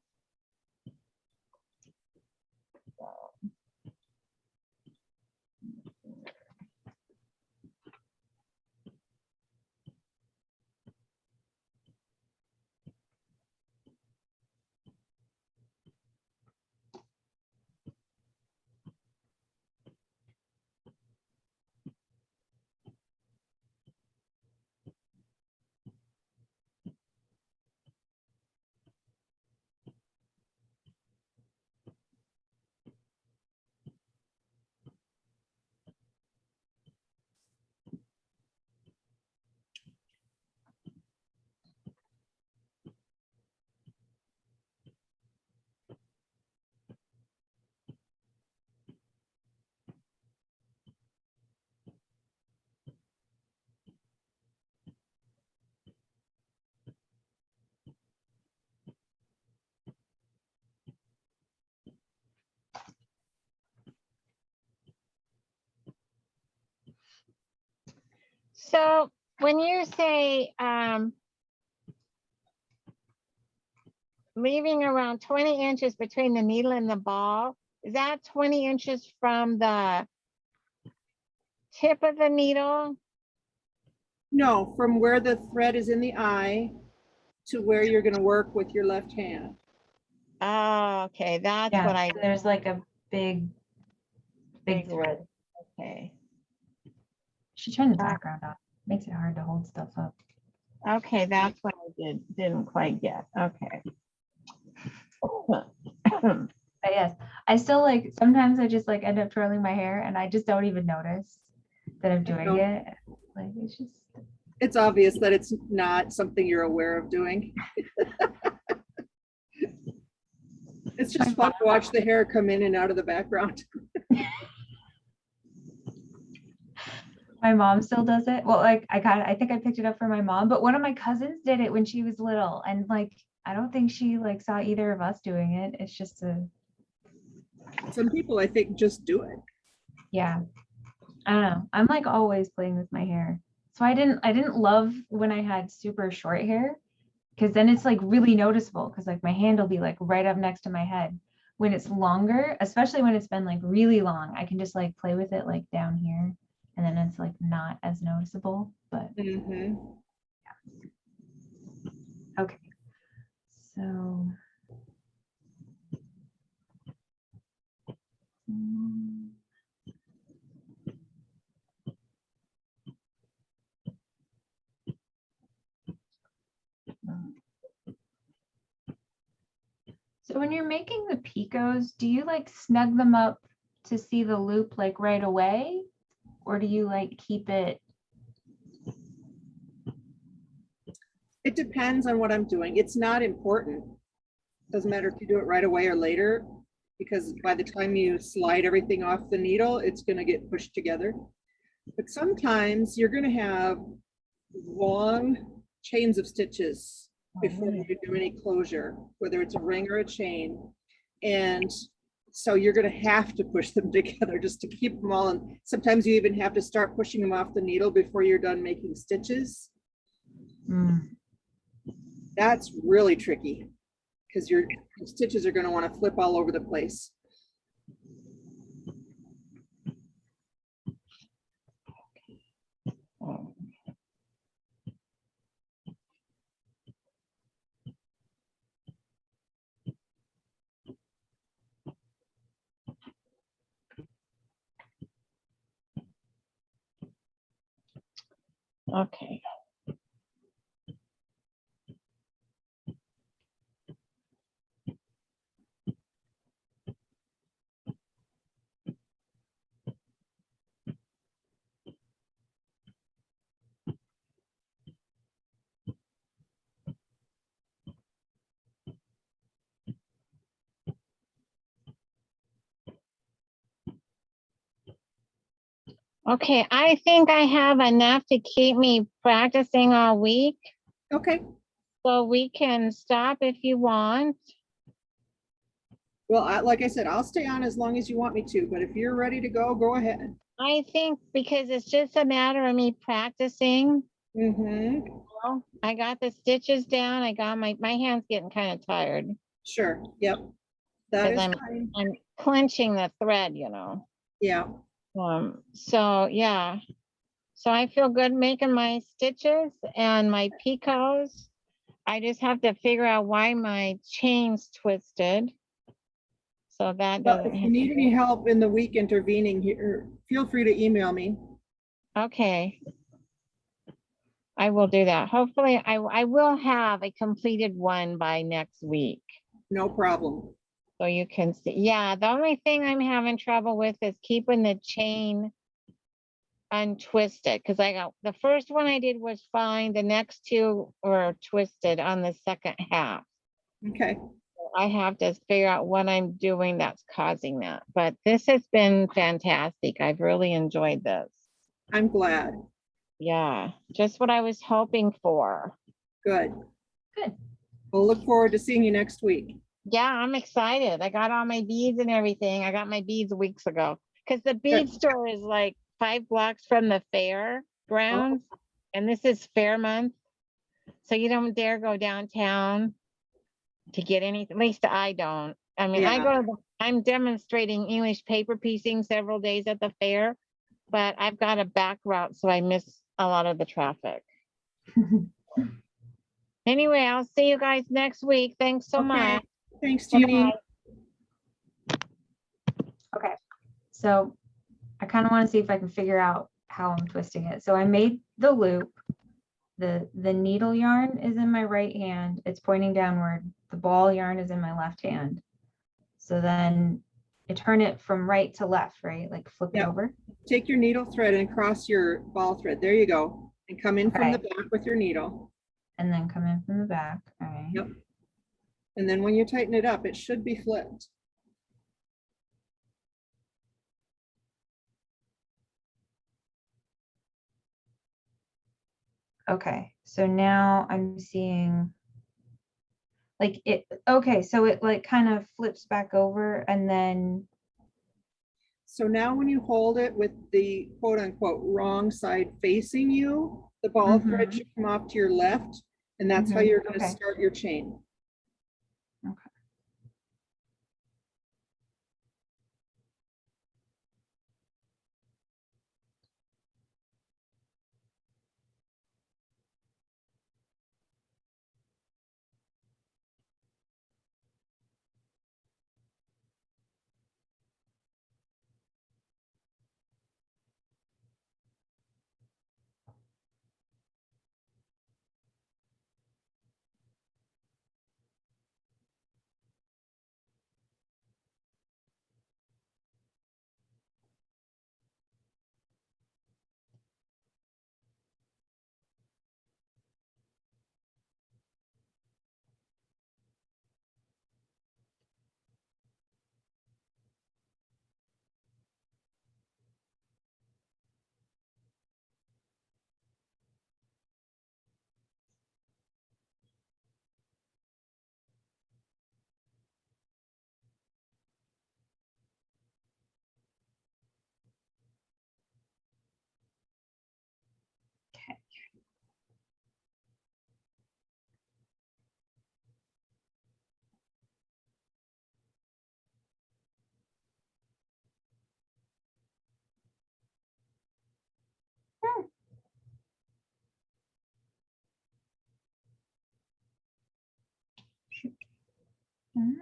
[SPEAKER 4] So when you say leaving around 20 inches between the needle and the ball, is that 20 inches from the tip of the needle?
[SPEAKER 1] No, from where the thread is in the eye to where you're going to work with your left hand.
[SPEAKER 4] Oh, okay, that's
[SPEAKER 3] Yeah,
[SPEAKER 4] what I,
[SPEAKER 3] and there's like a big
[SPEAKER 4] Big
[SPEAKER 3] thread.
[SPEAKER 4] okay.
[SPEAKER 3] Should turn the background on. Makes it hard to hold stuff up.
[SPEAKER 4] Okay, that's what I didn't quite get. Okay.
[SPEAKER 3] But yes, I still like, sometimes I just like end up twirling my hair and I just don't even notice that I'm doing
[SPEAKER 1] No.
[SPEAKER 3] it. Like it's just.
[SPEAKER 1] It's obvious that it's not something you're aware of doing. It's just fun to watch the hair come in and out of the background.
[SPEAKER 3] My mom still does it. Well, like I think I picked it up for my mom, but one of my cousins did it when she was little. And like, I don't think she like saw either of us doing it. It's just
[SPEAKER 1] Some people, I think, just do it.
[SPEAKER 3] yeah. I don't know. I'm like always playing with my hair. So I didn't love when I had super short hair, because then it's like really noticeable, because like my hand will be like right up next to my head. When it's longer, especially when it's been like really long, I can just like play with it like down here, and then it's like not as noticeable. But okay, so so when you're making the picos, do you like snug them up to see the loop like right away? Or do you like keep it?
[SPEAKER 1] It depends on what I'm doing. It's not important. Doesn't matter if you do it right away or later, because by the time you slide everything off the needle, it's going to get pushed together. But sometimes you're going to have long chains of stitches before you do any closure, whether it's a ring or a chain. And so you're going to have to push them together just to keep them all. And sometimes you even have to start pushing them off the needle before you're done making stitches. That's really tricky, because your stitches are going to want to flip all over the place.
[SPEAKER 4] Okay. Okay, I think I have enough to keep me practicing all week.
[SPEAKER 1] Okay.
[SPEAKER 4] So we can stop if you want.
[SPEAKER 1] Well, like I said, I'll stay on as long as you want me to, but if you're ready to go, go ahead.
[SPEAKER 4] I think because it's just a matter of me practicing. Well, I got the stitches down. I got my hand's getting kind of tired.
[SPEAKER 1] Sure. Yep. That is
[SPEAKER 4] I'm clenching the thread, you know.
[SPEAKER 1] Yeah.
[SPEAKER 4] So yeah. So I feel good making my stitches and my picots. I just have to figure out why my chain's twisted. So that doesn't.
[SPEAKER 1] If you need any help in the week intervening here, feel free to email me.
[SPEAKER 4] Okay. I will do that. Hopefully I will have a completed one by next week.
[SPEAKER 1] No problem.
[SPEAKER 4] So you can see. Yeah, the only thing I'm having trouble with is keeping the chain untwisted, because I got the first one I did was fine. The next two were twisted on the second half.
[SPEAKER 1] Okay.
[SPEAKER 4] I have to figure out what I'm doing that's causing that. But this has been fantastic. I've really enjoyed this.
[SPEAKER 1] I'm glad.
[SPEAKER 4] Yeah, just what I was hoping for.
[SPEAKER 1] Good.
[SPEAKER 3] Good.
[SPEAKER 1] We'll look forward to seeing you next week.
[SPEAKER 4] Yeah, I'm excited. I got all my beads and everything. I got my beads weeks ago, because the bead store is like 5 blocks from the fair grounds. Oh. And this is fair month. So you don't dare go downtown to get anything. At least I don't. I mean, yeah. I'm demonstrating English paper piecing several days at the fair, but I've got a back route, so I miss a lot of the traffic. Anyway, I'll see you guys next week. Thanks so much.
[SPEAKER 1] Thanks, Jeannie.
[SPEAKER 3] Okay, so I kind of want to see if I can figure out how I'm twisting it. So I made the loop. The needle yarn is in my right hand. It's pointing downward. The ball yarn is in my left hand. So then I turn it from right to left, right? Like flip it over.
[SPEAKER 1] Take your needle thread and cross your ball thread. There you go. And come in from the back with your needle.
[SPEAKER 3] And then come in from the back. All right.
[SPEAKER 1] Yep. And then when you tighten it up, it should be flipped.
[SPEAKER 3] Okay, so now I'm seeing like it. Okay, so it like kind of flips back over, and then.
[SPEAKER 1] So now when you hold it with the quote unquote wrong side facing you, the ball thread should come off to your left, And that's how
[SPEAKER 3] Mhm,
[SPEAKER 1] you're going to
[SPEAKER 3] okay.
[SPEAKER 1] start your chain.
[SPEAKER 3] Okay. Mm.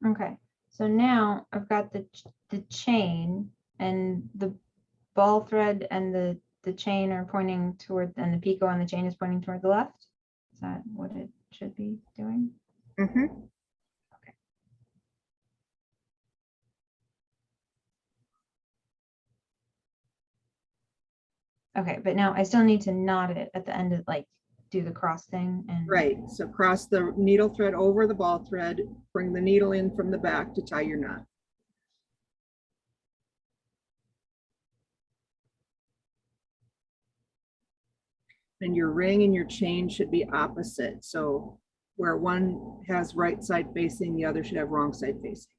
[SPEAKER 3] Okay, so now I've got the chain and the ball thread and the chain are pointing toward, and the picot on the chain is pointing toward the left. Is that what it should be doing?
[SPEAKER 1] Mm-hmm.
[SPEAKER 3] Okay, but now I still need to knot it at the end of, like, do the cross thing and.
[SPEAKER 1] Right. So cross the needle thread over the ball thread, bring the needle in from the back to tie your knot. And your ring and your chain should be opposite. So where one has right side facing, the other should have wrong side facing.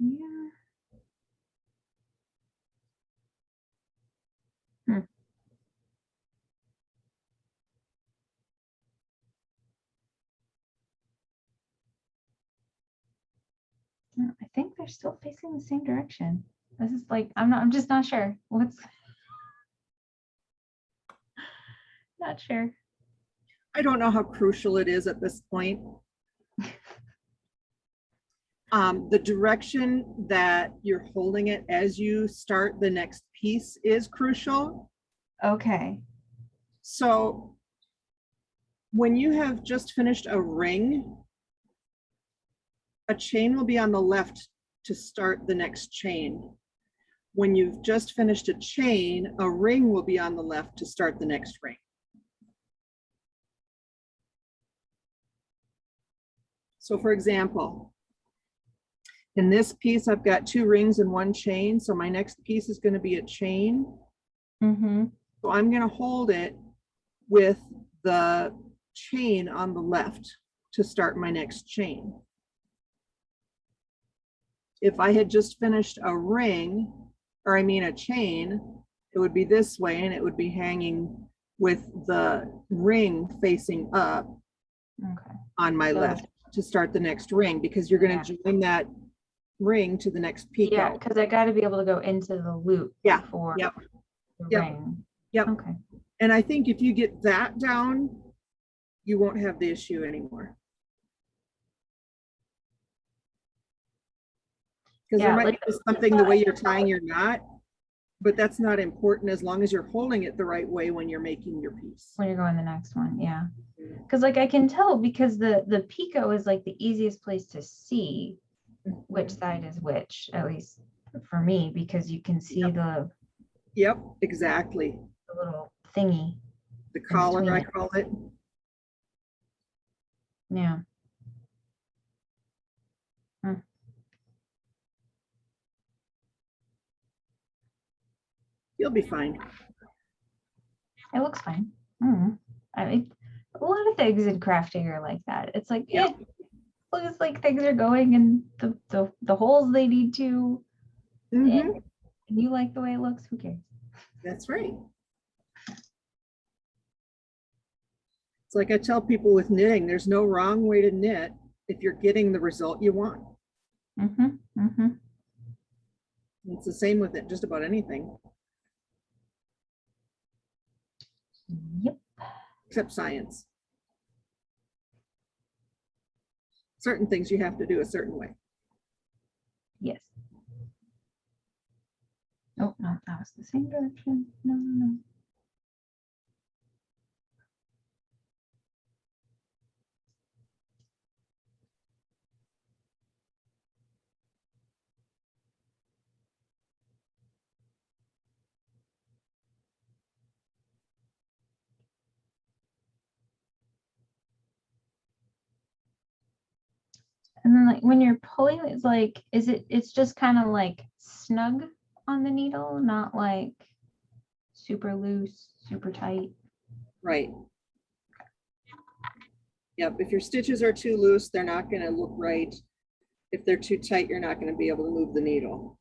[SPEAKER 3] Yeah. Hmm. I think they're still facing the same direction. This is like, I'm just not sure. What's not sure.
[SPEAKER 1] I don't know how crucial it is at this point. The direction that you're holding it as you start the next piece is crucial.
[SPEAKER 3] Okay.
[SPEAKER 1] So when you have just finished a ring, a chain will be on the left to start the next chain. When you've just finished a chain, a ring will be on the left to start the next ring. So for example, in this piece, I've got 2 rings and 1 chain. So my next piece is going to be a chain.
[SPEAKER 3] Mm-hmm.
[SPEAKER 1] So I'm going to hold it with the chain on the left to start my next chain. If I had just finished a ring, or I mean a chain, it would be this way and it would be hanging with the ring facing up
[SPEAKER 3] Okay.
[SPEAKER 1] on my
[SPEAKER 3] So-
[SPEAKER 1] left to start the next ring, because you're going to join that ring to the next picot.
[SPEAKER 3] Yeah, because I got to be able to go into the loop.
[SPEAKER 1] Yeah,
[SPEAKER 3] For
[SPEAKER 1] yep,
[SPEAKER 3] the
[SPEAKER 1] yep,
[SPEAKER 3] ring.
[SPEAKER 1] yep.
[SPEAKER 3] Okay.
[SPEAKER 1] And I think if you get that down, you won't have the issue anymore. Because there
[SPEAKER 3] Yeah,
[SPEAKER 1] might
[SPEAKER 3] like
[SPEAKER 1] be something the way you're tying your knot, but that's not important as long as you're holding it the right way when you're making your piece.
[SPEAKER 3] when you're going the next one, yeah. Because like I can tell, because the picot is like the easiest place to see which side is which, at least for me, because you can see the
[SPEAKER 1] Yep, exactly.
[SPEAKER 3] little thingy.
[SPEAKER 1] The collar,
[SPEAKER 3] between
[SPEAKER 1] I
[SPEAKER 3] it.
[SPEAKER 1] call it.
[SPEAKER 3] Yeah.
[SPEAKER 1] You'll be fine.
[SPEAKER 3] It looks fine. I mean, a lot of things in crafting are like that. It's like,
[SPEAKER 1] Yep.
[SPEAKER 3] it looks like things are going in the holes they need to.
[SPEAKER 1] Mhm.
[SPEAKER 3] And you like the way it looks, who cares?
[SPEAKER 1] That's right. It's like I tell people with knitting, there's no wrong way to knit if you're getting the result you want. It's the same with it, just about anything,
[SPEAKER 3] Yep.
[SPEAKER 1] except science. Certain things you have to do a certain way.
[SPEAKER 3] Yes. Oh, no, that was the same direction. No, no, no. And then like when you're pulling, it's like, it's just kind of like snug on the needle, not like super loose, super tight.
[SPEAKER 1] Right. Yep, if your stitches are too loose, they're not going to look right. If they're too tight, you're not going to be able to move the needle.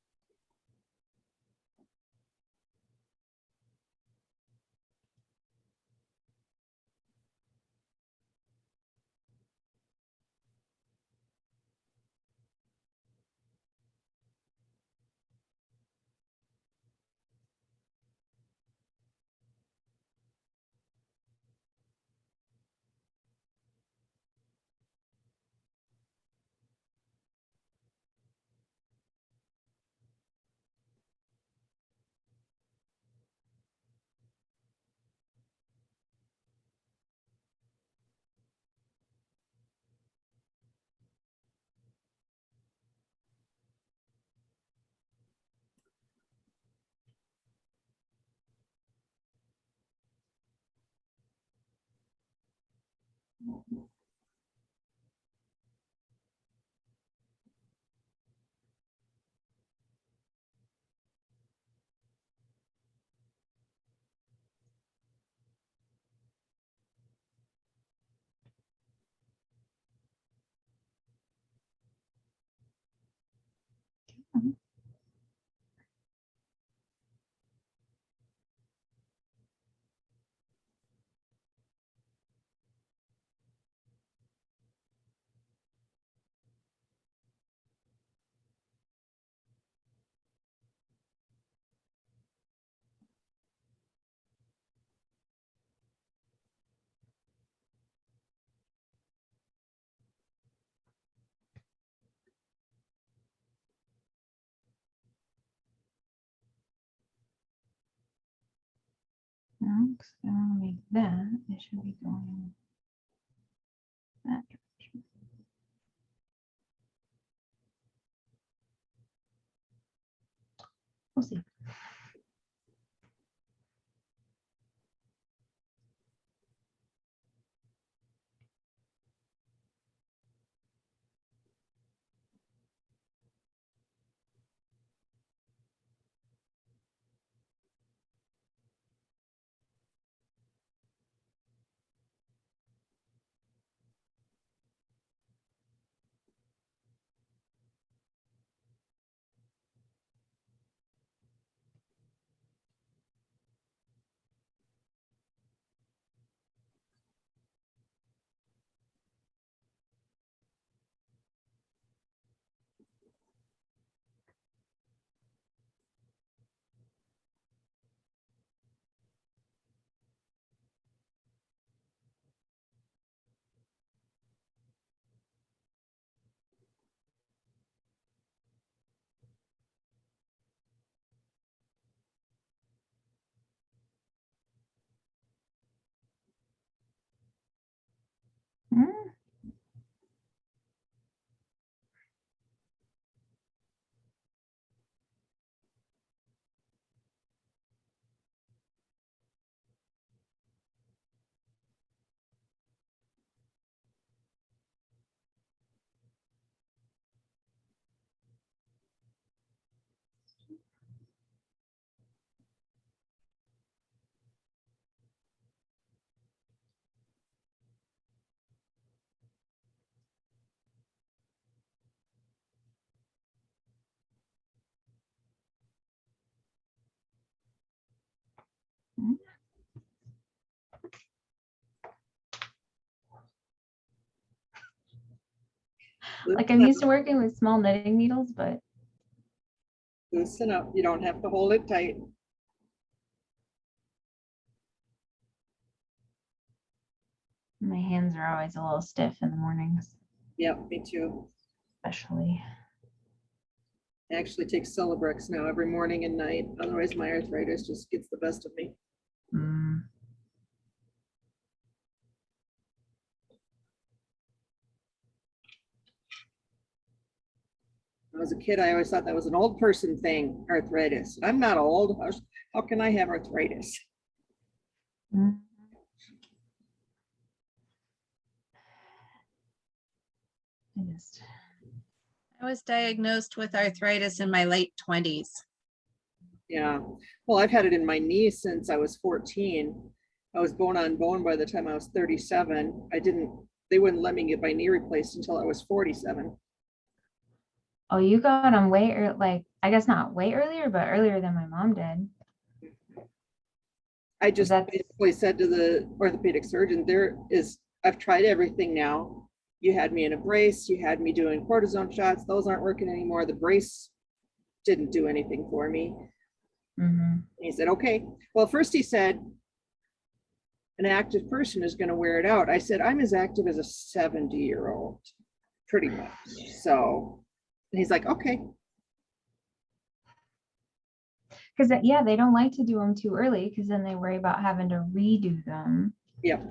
[SPEAKER 3] No, 'cause I want to make that. It should be going that direction. We'll see. Like I'm used to working with small knitting needles, but
[SPEAKER 1] Loosen up. You don't have to hold it tight.
[SPEAKER 3] my hands are always a little stiff in the mornings,
[SPEAKER 1] Yep, me too.
[SPEAKER 3] especially.
[SPEAKER 1] I actually take Celebrex now every morning and night. Otherwise, my arthritis just gets the best of me.
[SPEAKER 3] Mm.
[SPEAKER 1] When I was a kid, I always thought that was an old person thing, arthritis. I'm not old. How can I have arthritis?
[SPEAKER 3] Mm.
[SPEAKER 2] I was diagnosed with arthritis in my late 20s.
[SPEAKER 1] Yeah. Well, I've had it in my knee since I was 14. I was bone on bone by the time I was 37. They wouldn't let me get my knee replaced until I was 47.
[SPEAKER 3] Oh, you got them way early, like I guess not way earlier, but earlier than my mom did.
[SPEAKER 1] I just
[SPEAKER 3] That's-
[SPEAKER 1] basically said to the orthopedic surgeon, I've tried everything now. You had me in a brace, you had me doing cortisone shots. Those aren't working anymore. The brace didn't do anything for me.
[SPEAKER 3] Mhm.
[SPEAKER 1] He said, okay. Well, first he said, an active person is going to wear it out. I said, I'm as active as a 70-year-old, pretty much. So, and he's like, okay.
[SPEAKER 3] Because yeah, they don't like to do them too early because then they worry about having to redo them
[SPEAKER 1] Yep.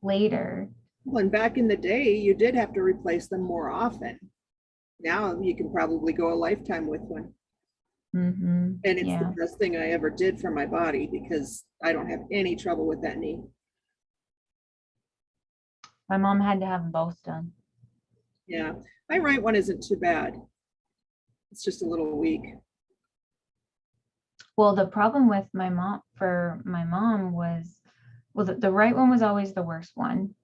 [SPEAKER 3] later.
[SPEAKER 1] Well, and back in the day, you did have to replace them more often. Now you can probably go a lifetime with one.
[SPEAKER 3] Mm-hmm.
[SPEAKER 1] And it's
[SPEAKER 3] Yeah.
[SPEAKER 1] the best thing I ever did for my body because I don't have any trouble with that knee.
[SPEAKER 3] My mom had to have them both done.
[SPEAKER 1] Yeah, my right one isn't too bad. It's just a little weak.
[SPEAKER 3] Well, the problem with my mom was, well, the right one was always the worst one.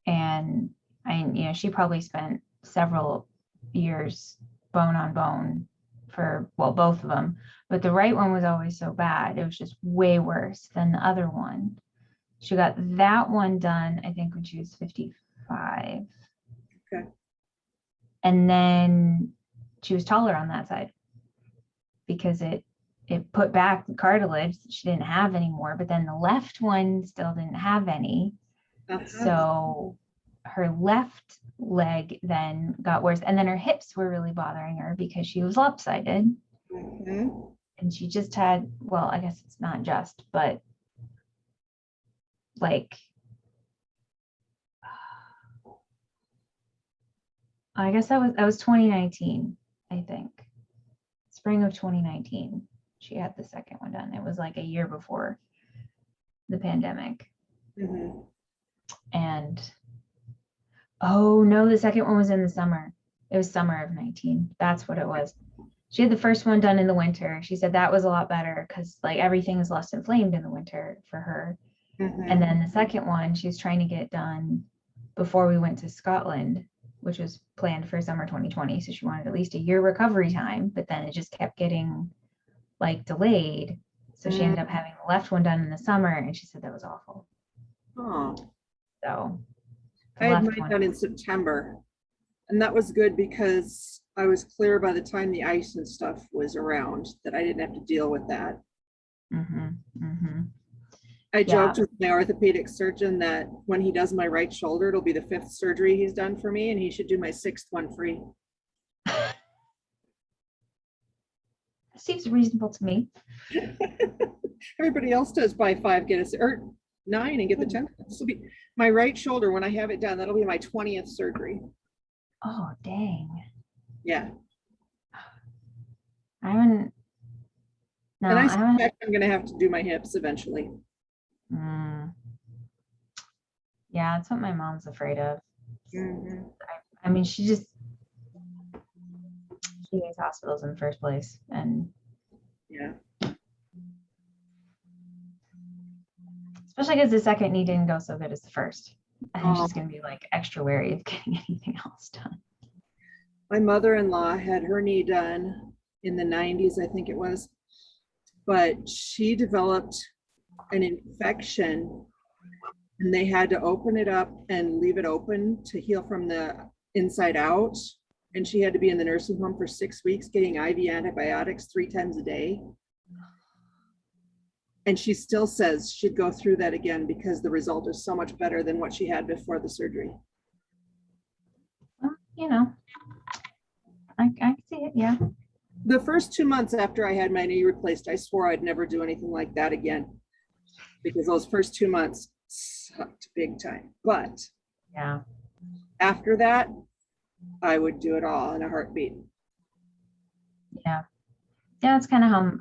[SPEAKER 3] And she probably spent several years bone on bone for, well, both of them, but the right one was always so bad. It was just way worse than the other one. She got that one done, I think, when she was 55.
[SPEAKER 1] Okay.
[SPEAKER 3] And then she was taller on that side because it put back the cartilage that she didn't have anymore, but then the left one still didn't have any. So her left leg then got worse, and then her hips were really bothering her because she was lopsided.
[SPEAKER 1] Mhm.
[SPEAKER 3] And she just had, well, I guess it's not just, but like, I guess that was 2019, I think. Spring of 2019, she had the second one done. It was like a year before the pandemic.
[SPEAKER 1] Mhm.
[SPEAKER 3] And oh no, the second one was in the summer. It was summer of 19. That's what it was. She had the first one done in the winter. She said that was a lot better because like everything is less inflamed in the winter for her.
[SPEAKER 1] Mhm.
[SPEAKER 3] And then the second one, she was trying to get done before we went to Scotland, which was planned for summer 2020. So she wanted at least a year recovery time, but then it just kept getting like delayed. So she ended up having the left one done in the summer, and she said that was awful.
[SPEAKER 1] Oh,
[SPEAKER 3] So
[SPEAKER 1] I had mine done in September, and that was good because I was clear by the time the ice and stuff was around that I didn't have to deal with that.
[SPEAKER 3] Mm-hmm, mm-hmm.
[SPEAKER 1] I joked with my orthopedic surgeon that when he does my right shoulder, it'll be the 5th surgery he's done for me, and he should do my 6th one free.
[SPEAKER 3] Seems reasonable to me.
[SPEAKER 1] Everybody else does buy 5, get a, or 9 and get the 10th. This will be my right shoulder when I have it done. That'll be my 20th surgery.
[SPEAKER 3] Oh, dang.
[SPEAKER 1] Yeah.
[SPEAKER 3] I haven't. No,
[SPEAKER 1] and I
[SPEAKER 3] I haven't.
[SPEAKER 1] suspect I'm going to have to do my hips eventually.
[SPEAKER 3] Yeah, that's what my mom's afraid of.
[SPEAKER 1] Mm-hmm.
[SPEAKER 3] I mean, she hates hospitals in the first place, and
[SPEAKER 1] yeah,
[SPEAKER 3] especially because the second knee didn't go so good as the first. I think she's going to be like extra wary of getting anything else done.
[SPEAKER 1] My mother-in-law had her knee done in the 90s, I think it was, but she developed an infection, and they had to open it up and leave it open to heal from the inside out. And she had to be in the nursing home for 6 weeks getting IV antibiotics 3 times a day. And she still says she'd go through that again because the result is so much better than what she had before the surgery.
[SPEAKER 3] Well, you know, I can see it, yeah.
[SPEAKER 1] The first 2 months after I had my knee replaced, I swore I'd never do anything like that again, because those first 2 months sucked big time. But
[SPEAKER 3] Yeah.
[SPEAKER 1] after that, I would do it all in a heartbeat.
[SPEAKER 3] Yeah. Yeah, that's kind of how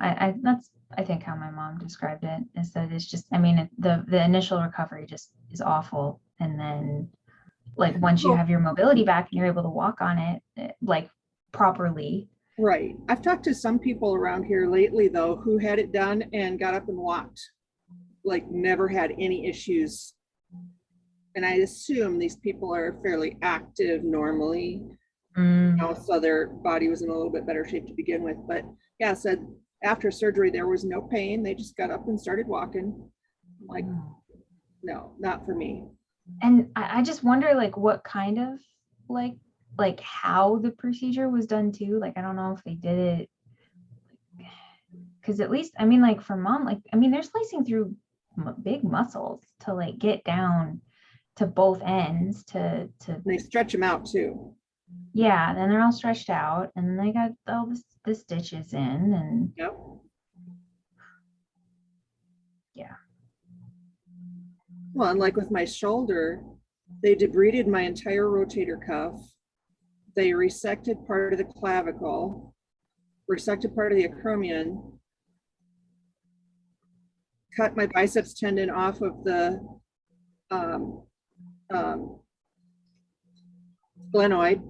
[SPEAKER 3] I think how my mom described it, is that it's just, I mean, the initial recovery just is awful. And then like once you have your mobility back and you're able to walk on it like properly.
[SPEAKER 1] Right. I've talked to some people around here lately though, who had it done and got up and walked, like never had any issues. And I assume these people are fairly active normally. Also their body was in a little bit better shape to begin with, but yeah, said after surgery there was no pain. They just got up and started walking. I'm like, no, not for me.
[SPEAKER 3] And I just wonder like what kind of like how the procedure was done too. Like I don't know if they did it, because at least I mean like for mom, like I mean they're slicing through big muscles to like get down to both ends to
[SPEAKER 1] They stretch them out too.
[SPEAKER 3] Yeah, then they're all stretched out, and then they got all the stitches in, and
[SPEAKER 1] Yep.
[SPEAKER 3] yeah.
[SPEAKER 1] Well, and like with my shoulder, they debrided my entire rotator cuff. They resected part of the clavicle, resected part of the acromion, cut my biceps tendon off of the glenoid,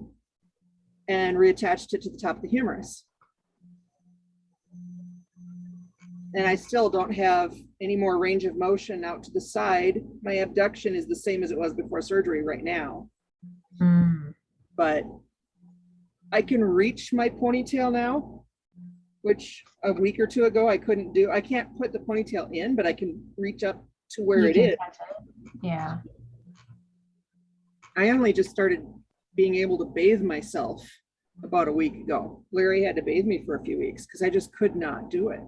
[SPEAKER 1] and reattached it to the top of the humerus. And I still don't have any more range of motion out to the side. My abduction is the same as it was before surgery right now. But I can reach my ponytail now, which a week or two ago I couldn't do. I can't put the ponytail in, but I can reach up to where it is.
[SPEAKER 3] Yeah.
[SPEAKER 1] I only just started being able to bathe myself about a week ago. Larry had to bathe me for a few weeks because I just could not do it.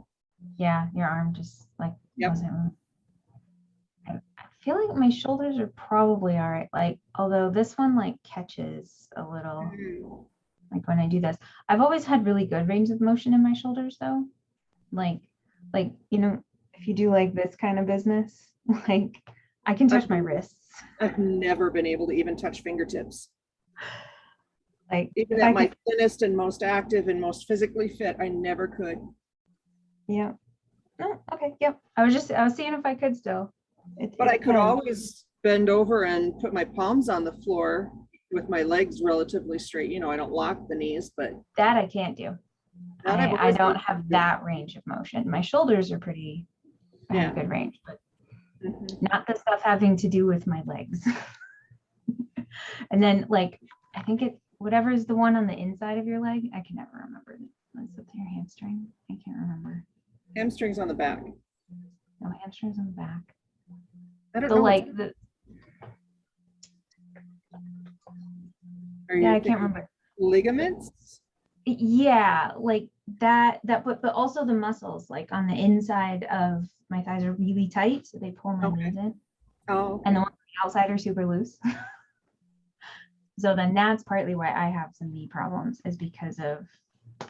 [SPEAKER 3] Yeah, your arm just like
[SPEAKER 1] Yep.
[SPEAKER 3] I feel like my shoulders are probably all right. Like, although this one like catches a little, like when I do this. I've always had really good range of motion in my shoulders though. Like, you know, if you do like this kind of business, like I can touch my wrists.
[SPEAKER 1] I've never been able to even touch fingertips.
[SPEAKER 3] Like
[SPEAKER 1] even at my thinnest and most active and most physically fit, I never could.
[SPEAKER 3] Yeah. Oh, okay. Yep. I was seeing if I could still.
[SPEAKER 1] But I could always bend over and put my palms on the floor with my legs relatively straight. You know, I don't lock the knees, but
[SPEAKER 3] that I can't do. I don't have that range of motion. My shoulders are pretty, I have good range, but not the stuff having to do with my legs. And then like, I think whatever is the one on the inside of your leg, I can never remember. Is it your hamstring? I can't remember.
[SPEAKER 1] Hamstrings on the back.
[SPEAKER 3] No, hamstrings on the back.
[SPEAKER 1] I don't know.
[SPEAKER 3] Like the. Yeah, I can't remember.
[SPEAKER 1] Ligaments?
[SPEAKER 3] Yeah, like that, but also the muscles, like on the inside of my thighs are really tight, so they pull my knees in.
[SPEAKER 1] Oh. Okay.
[SPEAKER 3] And the ones on the outside are super loose. So then that's partly why I have some knee problems, is because of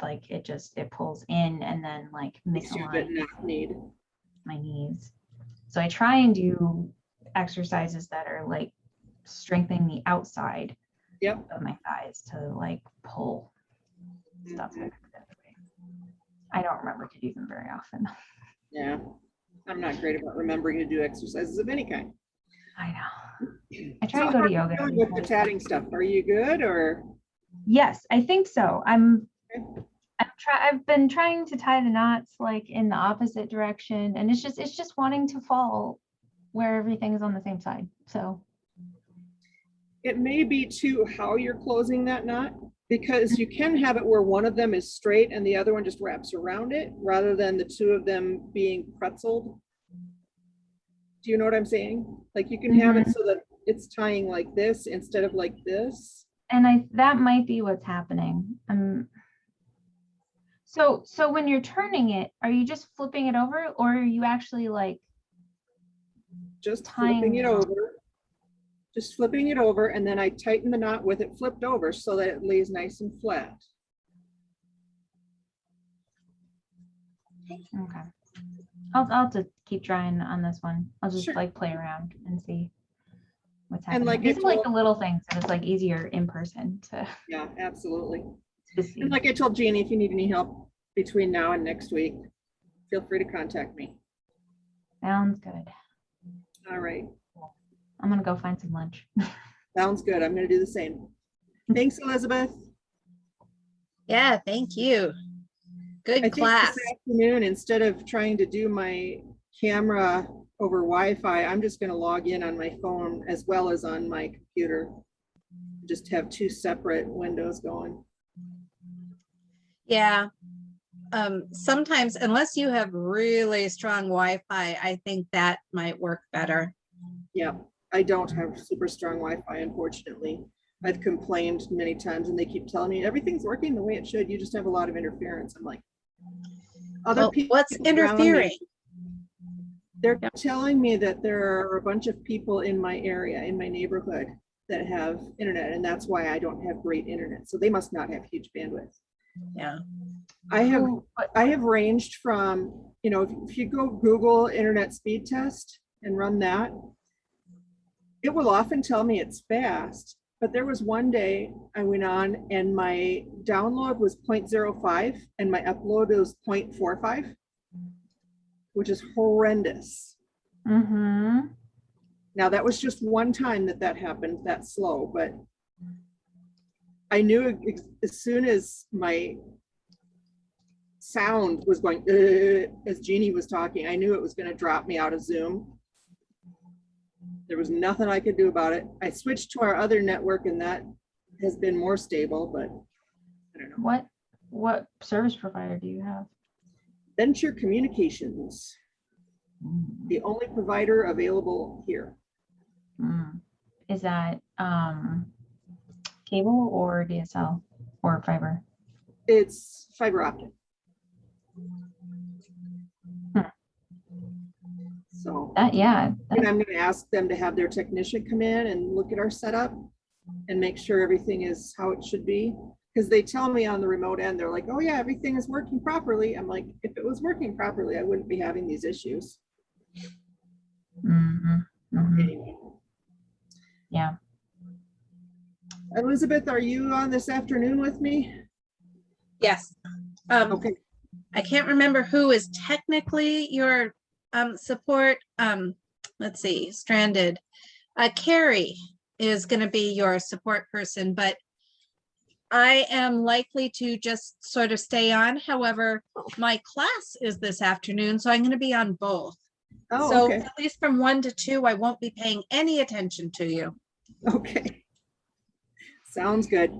[SPEAKER 3] like it pulls in and then like misaligns my knees. So I try and do exercises that are like strengthening the outside of my thighs to like pull stuff back that way. I don't remember to do them very often.
[SPEAKER 1] Yeah, I'm not great about remembering to do exercises of any kind.
[SPEAKER 3] I know. I try to go to yoga.
[SPEAKER 1] With the tatting stuff, are you good or?
[SPEAKER 3] Yes, I think so. I've been trying to tie the knots like in the opposite direction, and it's just wanting to fall where everything is on the same side. So
[SPEAKER 1] it may be too how you're closing that knot, because you can have it where one of them is straight and the other one just wraps around it, rather than the two of them being pretzeled. Do you know what I'm saying? Like you can have it
[SPEAKER 3] Mhm.
[SPEAKER 1] so that it's tying like this instead of like this.
[SPEAKER 3] And that might be what's happening. So when you're turning it, are you just flipping it over or are you actually like
[SPEAKER 1] Just
[SPEAKER 3] tying
[SPEAKER 1] flipping it
[SPEAKER 3] the knot?
[SPEAKER 1] over. Just flipping it over, and then I tighten the knot with it flipped over so that it lays nice and flat.
[SPEAKER 3] Okay. I'll have to keep trying on this one. I'll just
[SPEAKER 1] Sure.
[SPEAKER 3] like play around and see what's
[SPEAKER 1] And
[SPEAKER 3] happening.
[SPEAKER 1] like
[SPEAKER 3] These
[SPEAKER 1] I
[SPEAKER 3] are like
[SPEAKER 1] told-
[SPEAKER 3] the little things that it's like easier in person to
[SPEAKER 1] Yeah, absolutely.
[SPEAKER 3] see.
[SPEAKER 1] And like I told Jeannie, if you need any help between now and next week, feel free to contact me.
[SPEAKER 3] Sounds good.
[SPEAKER 1] All right.
[SPEAKER 3] I'm gonna go find some lunch.
[SPEAKER 1] Sounds good. I'm going to do the same. Thanks, Elizabeth.
[SPEAKER 2] Yeah, thank you.
[SPEAKER 1] I
[SPEAKER 2] Good
[SPEAKER 1] think
[SPEAKER 2] class.
[SPEAKER 1] this afternoon, instead of trying to do my camera over Wi-Fi, I'm just going to log in on my phone as well as on my computer. Just have two separate windows going.
[SPEAKER 2] Yeah. Sometimes, unless you have really strong Wi-Fi, I think that might work better.
[SPEAKER 1] Yeah, I don't have super strong Wi-Fi, unfortunately. I've complained many times and they keep telling me everything's working the way it should. You just have a lot of interference. I'm like, other
[SPEAKER 2] Well,
[SPEAKER 1] people
[SPEAKER 2] what's
[SPEAKER 1] around me,
[SPEAKER 2] interfering?
[SPEAKER 1] they're
[SPEAKER 2] Yep.
[SPEAKER 1] telling me that there are a bunch of people in my area, in my neighborhood, that have internet, and that's why I don't have great internet. So they must not have huge bandwidth.
[SPEAKER 2] Yeah.
[SPEAKER 1] I have
[SPEAKER 3] But
[SPEAKER 1] ranged from, you know, if you go Google internet speed test and run that, it will often tell me it's fast. But there was one day I went on and my download was 0.05 and my upload was 0.45, which is horrendous.
[SPEAKER 3] mm-hmm.
[SPEAKER 1] Now that was just one time that happened that slow, but I knew as soon as my sound was going, as Jeannie was talking, I knew it was going to drop me out of Zoom. There was nothing I could do about it. I switched to our other network and that has been more stable, but I don't know.
[SPEAKER 3] What service provider do you have?
[SPEAKER 1] Venture Communications, the only provider available here.
[SPEAKER 3] Is that cable or DSL or fiber?
[SPEAKER 1] It's fiber optic. So
[SPEAKER 3] Yeah.
[SPEAKER 1] and I'm going to ask them to have their technician come in and look at our setup and make sure everything is how it should be. Because they tell me on the remote end, they're like, oh yeah, everything is working properly. I'm like, if it was working properly, I wouldn't be having these issues. Anyway.
[SPEAKER 3] Yeah.
[SPEAKER 1] Elizabeth, are you on this afternoon with me?
[SPEAKER 2] Yes.
[SPEAKER 1] Okay.
[SPEAKER 2] I can't remember who is technically your support. Let's see, Stranded. Carrie is going to be your support person, but I am likely to just sort of stay on. However, my class is this afternoon, so I'm going to be on both.
[SPEAKER 1] Oh,
[SPEAKER 2] so
[SPEAKER 1] okay.
[SPEAKER 2] at least from 1 to 2, I won't be paying any attention to you.
[SPEAKER 1] Okay. Sounds good.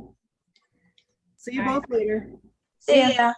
[SPEAKER 1] See you
[SPEAKER 3] All right.
[SPEAKER 1] both later.
[SPEAKER 2] See ya.